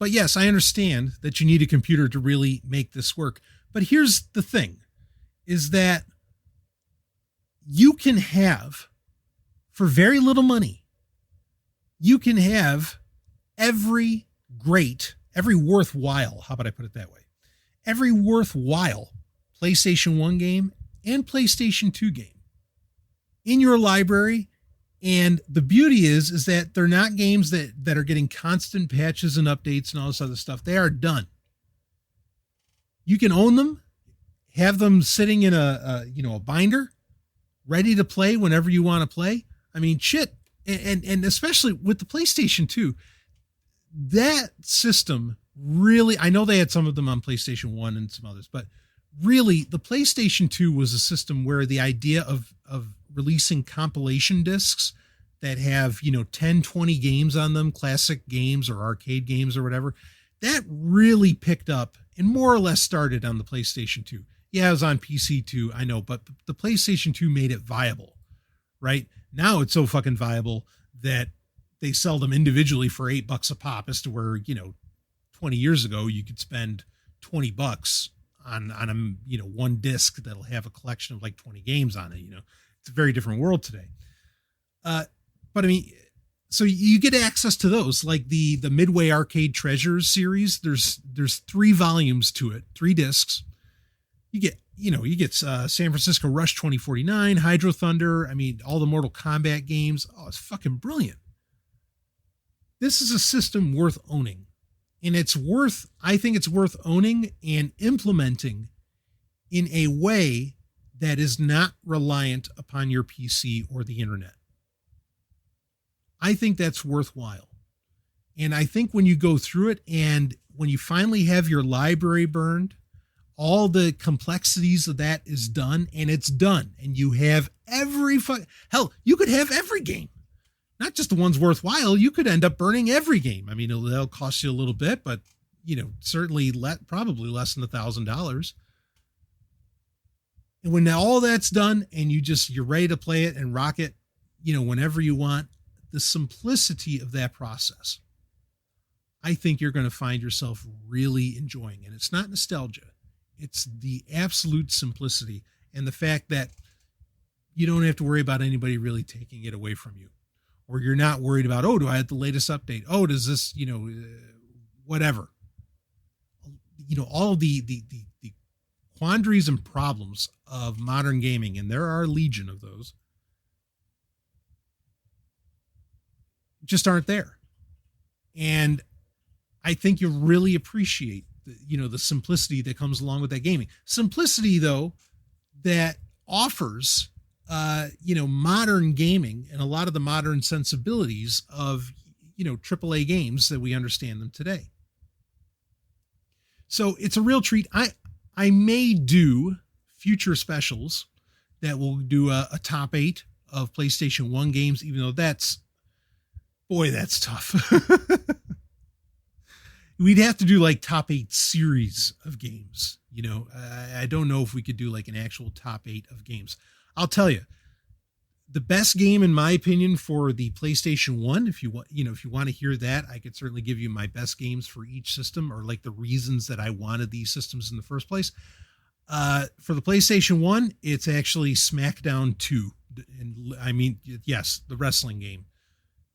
But yes, I understand that you need a computer to really make this work. But here's the thing, is that you can have, for very little money, you can have every worthwhile, how about I put it that way? Every worthwhile PlayStation 1 game and PlayStation 2 game in your library. And the beauty is that they're not games that are getting constant patches and updates and all this other stuff. They are done. You can own them, have them sitting in a binder, ready to play whenever you want to play. I mean, shit. And especially with the PlayStation 2, that system really, I know they had some of them on PlayStation 1 and some others, but really the PlayStation 2 was a system where the idea of releasing compilation discs that have, 10, 20 games on them, classic games or arcade games or whatever, that really picked up and more or less started on the PlayStation 2. Yeah, it was on PC too, I know, but the PlayStation 2 made it viable, right? Now it's so fucking viable that they sell them individually for $8 a pop, as to where, 20 years ago you could spend $20 on a, one disc that'll have a collection of like 20 games on it. It's a very different world today. But I mean, so you get access to those, like the Midway Arcade Treasures series. There's 3 volumes to it, 3 discs. You you get San Francisco Rush 2049, Hydro Thunder. I mean, all the Mortal Kombat games. Oh, it's fucking brilliant. This is a system worth owning. And I think it's worth owning and implementing in a way that is not reliant upon your PC or the internet. I think that's worthwhile. And I think when you go through it and when you finally have your library burned, all the complexities of that is done, and it's done. And you have hell, you could have every game, not just the ones worthwhile. You could end up burning every game. I mean, that'll cost you a little bit, but certainly probably less than $1,000. And when all that's done and you're ready to play it and rock it, whenever you want, the simplicity of that process, I think you're going to find yourself really enjoying. And it's not nostalgia. It's the absolute simplicity and the fact that you don't have to worry about anybody really taking it away from you, or you're not worried about, oh, do I have the latest update? Oh, does this, whatever, all of the quandaries and problems of modern gaming. And there are a legion of those, just aren't there. And I think you'll really appreciate the simplicity that comes along with that gaming. Simplicity, though, that offers, modern gaming and a lot of the modern sensibilities of, AAA games that we understand them today. So it's a real treat. I may do future specials that will do a top 8 of PlayStation 1 games, even though that's tough. We'd have to do like top 8 series of games. I don't know if we could do like an actual top 8 of games. I'll tell you, the best game, in my opinion, for the PlayStation 1, if you want to hear that, I could certainly give you my best games for each system, or like the reasons that I wanted these systems in the first place. For the PlayStation 1, it's actually SmackDown 2. And I mean, yes, the wrestling game.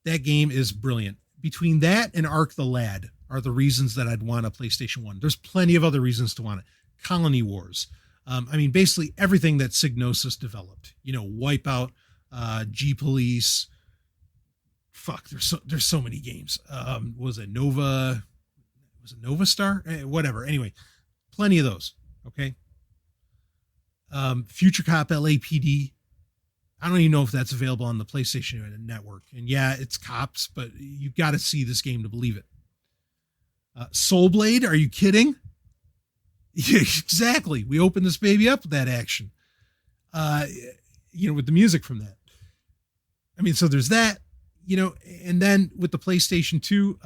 That game is brilliant. Between that and Ark the Lad are the reasons that I'd want a PlayStation 1. There's plenty of other reasons to want it. Colony Wars. Basically everything that Psygnosis developed. Wipeout, G-Police. Fuck, there's so many games. Was it Nova Star? Whatever. Anyway, plenty of those. Okay. Future Cop LAPD. I don't even know if that's available on the PlayStation Network. And yeah, it's cops, but you got to see this game to believe it. Soul Blade, are you kidding? Yeah, exactly. We opened this baby up with that action. With the music from that. So there's that, and then with the PlayStation 2,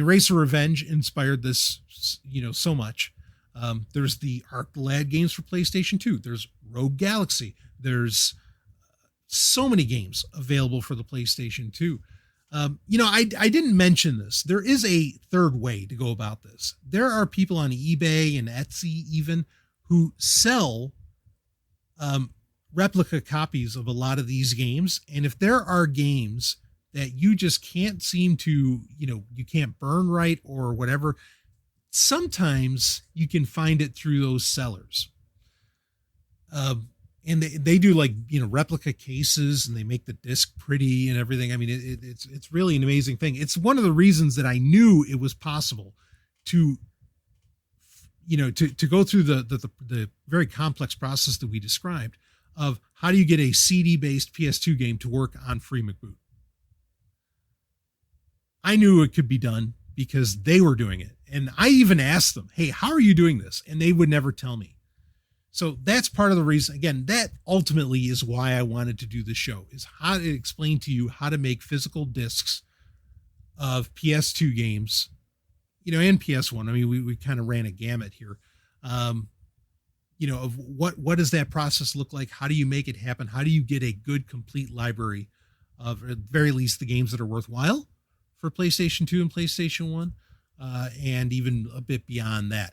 Racer Revenge inspired this, so much. There's the Ark the Lad games for PlayStation 2. There's Rogue Galaxy. There's so many games available for the PlayStation 2. I didn't mention this. There is a third way to go about this. There are people on eBay and Etsy even who sell replica copies of a lot of these games. And if there are games that you just can't seem to, you can't burn right or whatever, sometimes you can find it through those sellers. And they do like, replica cases, and they make the disc pretty and everything. It's really an amazing thing. It's one of the reasons that I knew it was possible to go through the very complex process that we described of how do you get a CD based PS2 game to work on FreeMcBoot. I knew it could be done because they were doing it. And I even asked them, hey, how are you doing this? And they would never tell me. So that's part of the reason. Again, that ultimately is why I wanted to do the show, is how to explain to you how to make physical discs of PS2 games, and PS1. We kind of ran a gamut here, of what does that process look like? How do you make it happen? How do you get a good, complete library of, at the very least, the games that are worthwhile for PlayStation 2 and PlayStation 1, and even a bit beyond that.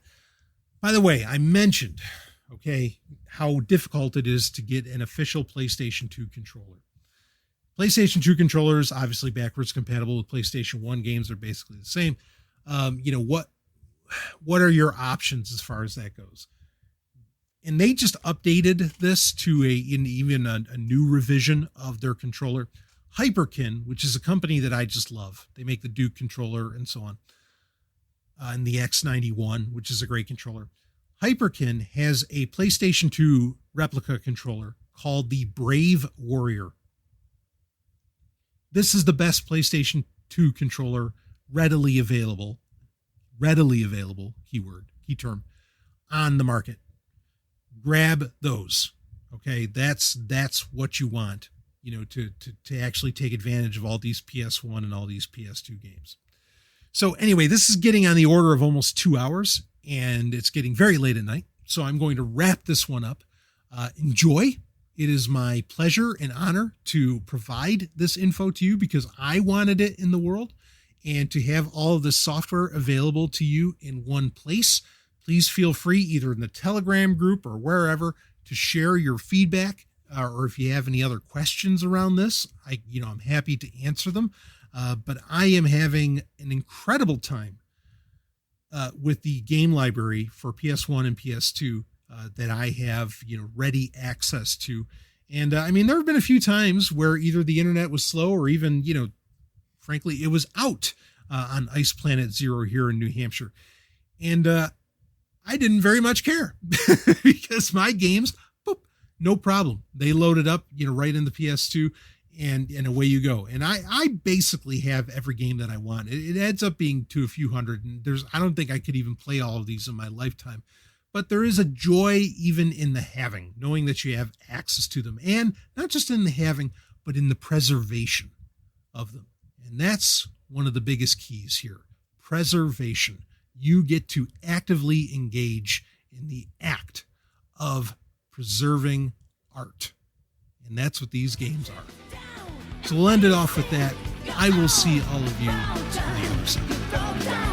By the way, I mentioned, how difficult it is to get an official PlayStation 2 controller. PlayStation 2 controllers, obviously backwards compatible with PlayStation 1 games. They're basically the same. What are your options as far as that goes? And they just updated this to even a new revision of their controller. Hyperkin, which is a company that I just love. They make the Duke controller and so on. And the X91, which is a great controller. Hyperkin has a PlayStation 2 replica controller called the Brave Warrior. This is the best PlayStation 2 controller readily available, key term, on the market. Grab those. Okay, that's what you want, to actually take advantage of all these PS1 and all these PS2 games. So anyway, this is getting on the order of almost 2 hours, and it's getting very late at night. So I'm going to wrap this one up. Enjoy. It is my pleasure and honor to provide this info to you because I wanted it in the world, and to have all of this software available to you in one place. Please feel free, either in the Telegram group or wherever, to share your feedback, or if you have any other questions around this, I'm happy to answer them. But I am having an incredible time with the game library for PS1 and PS2 that I have, ready access to. And there have been a few times where either the internet was slow or even, frankly, it was out on Ice Planet Zero here in New Hampshire. And I didn't very much care because my games, boop, no problem. They loaded up, right in the PS2 and away you go. And I basically have every game that I want. It adds up being to a few hundred. And I don't think I could even play all of these in my lifetime. But there is a joy even in the having, knowing that you have access to them. And not just in the having, but in the preservation of them. And that's one of the biggest keys here. Preservation. You get to actively engage in the act of preserving art. And that's what these games are. So we'll end it off with that. I will see all of you on the other side.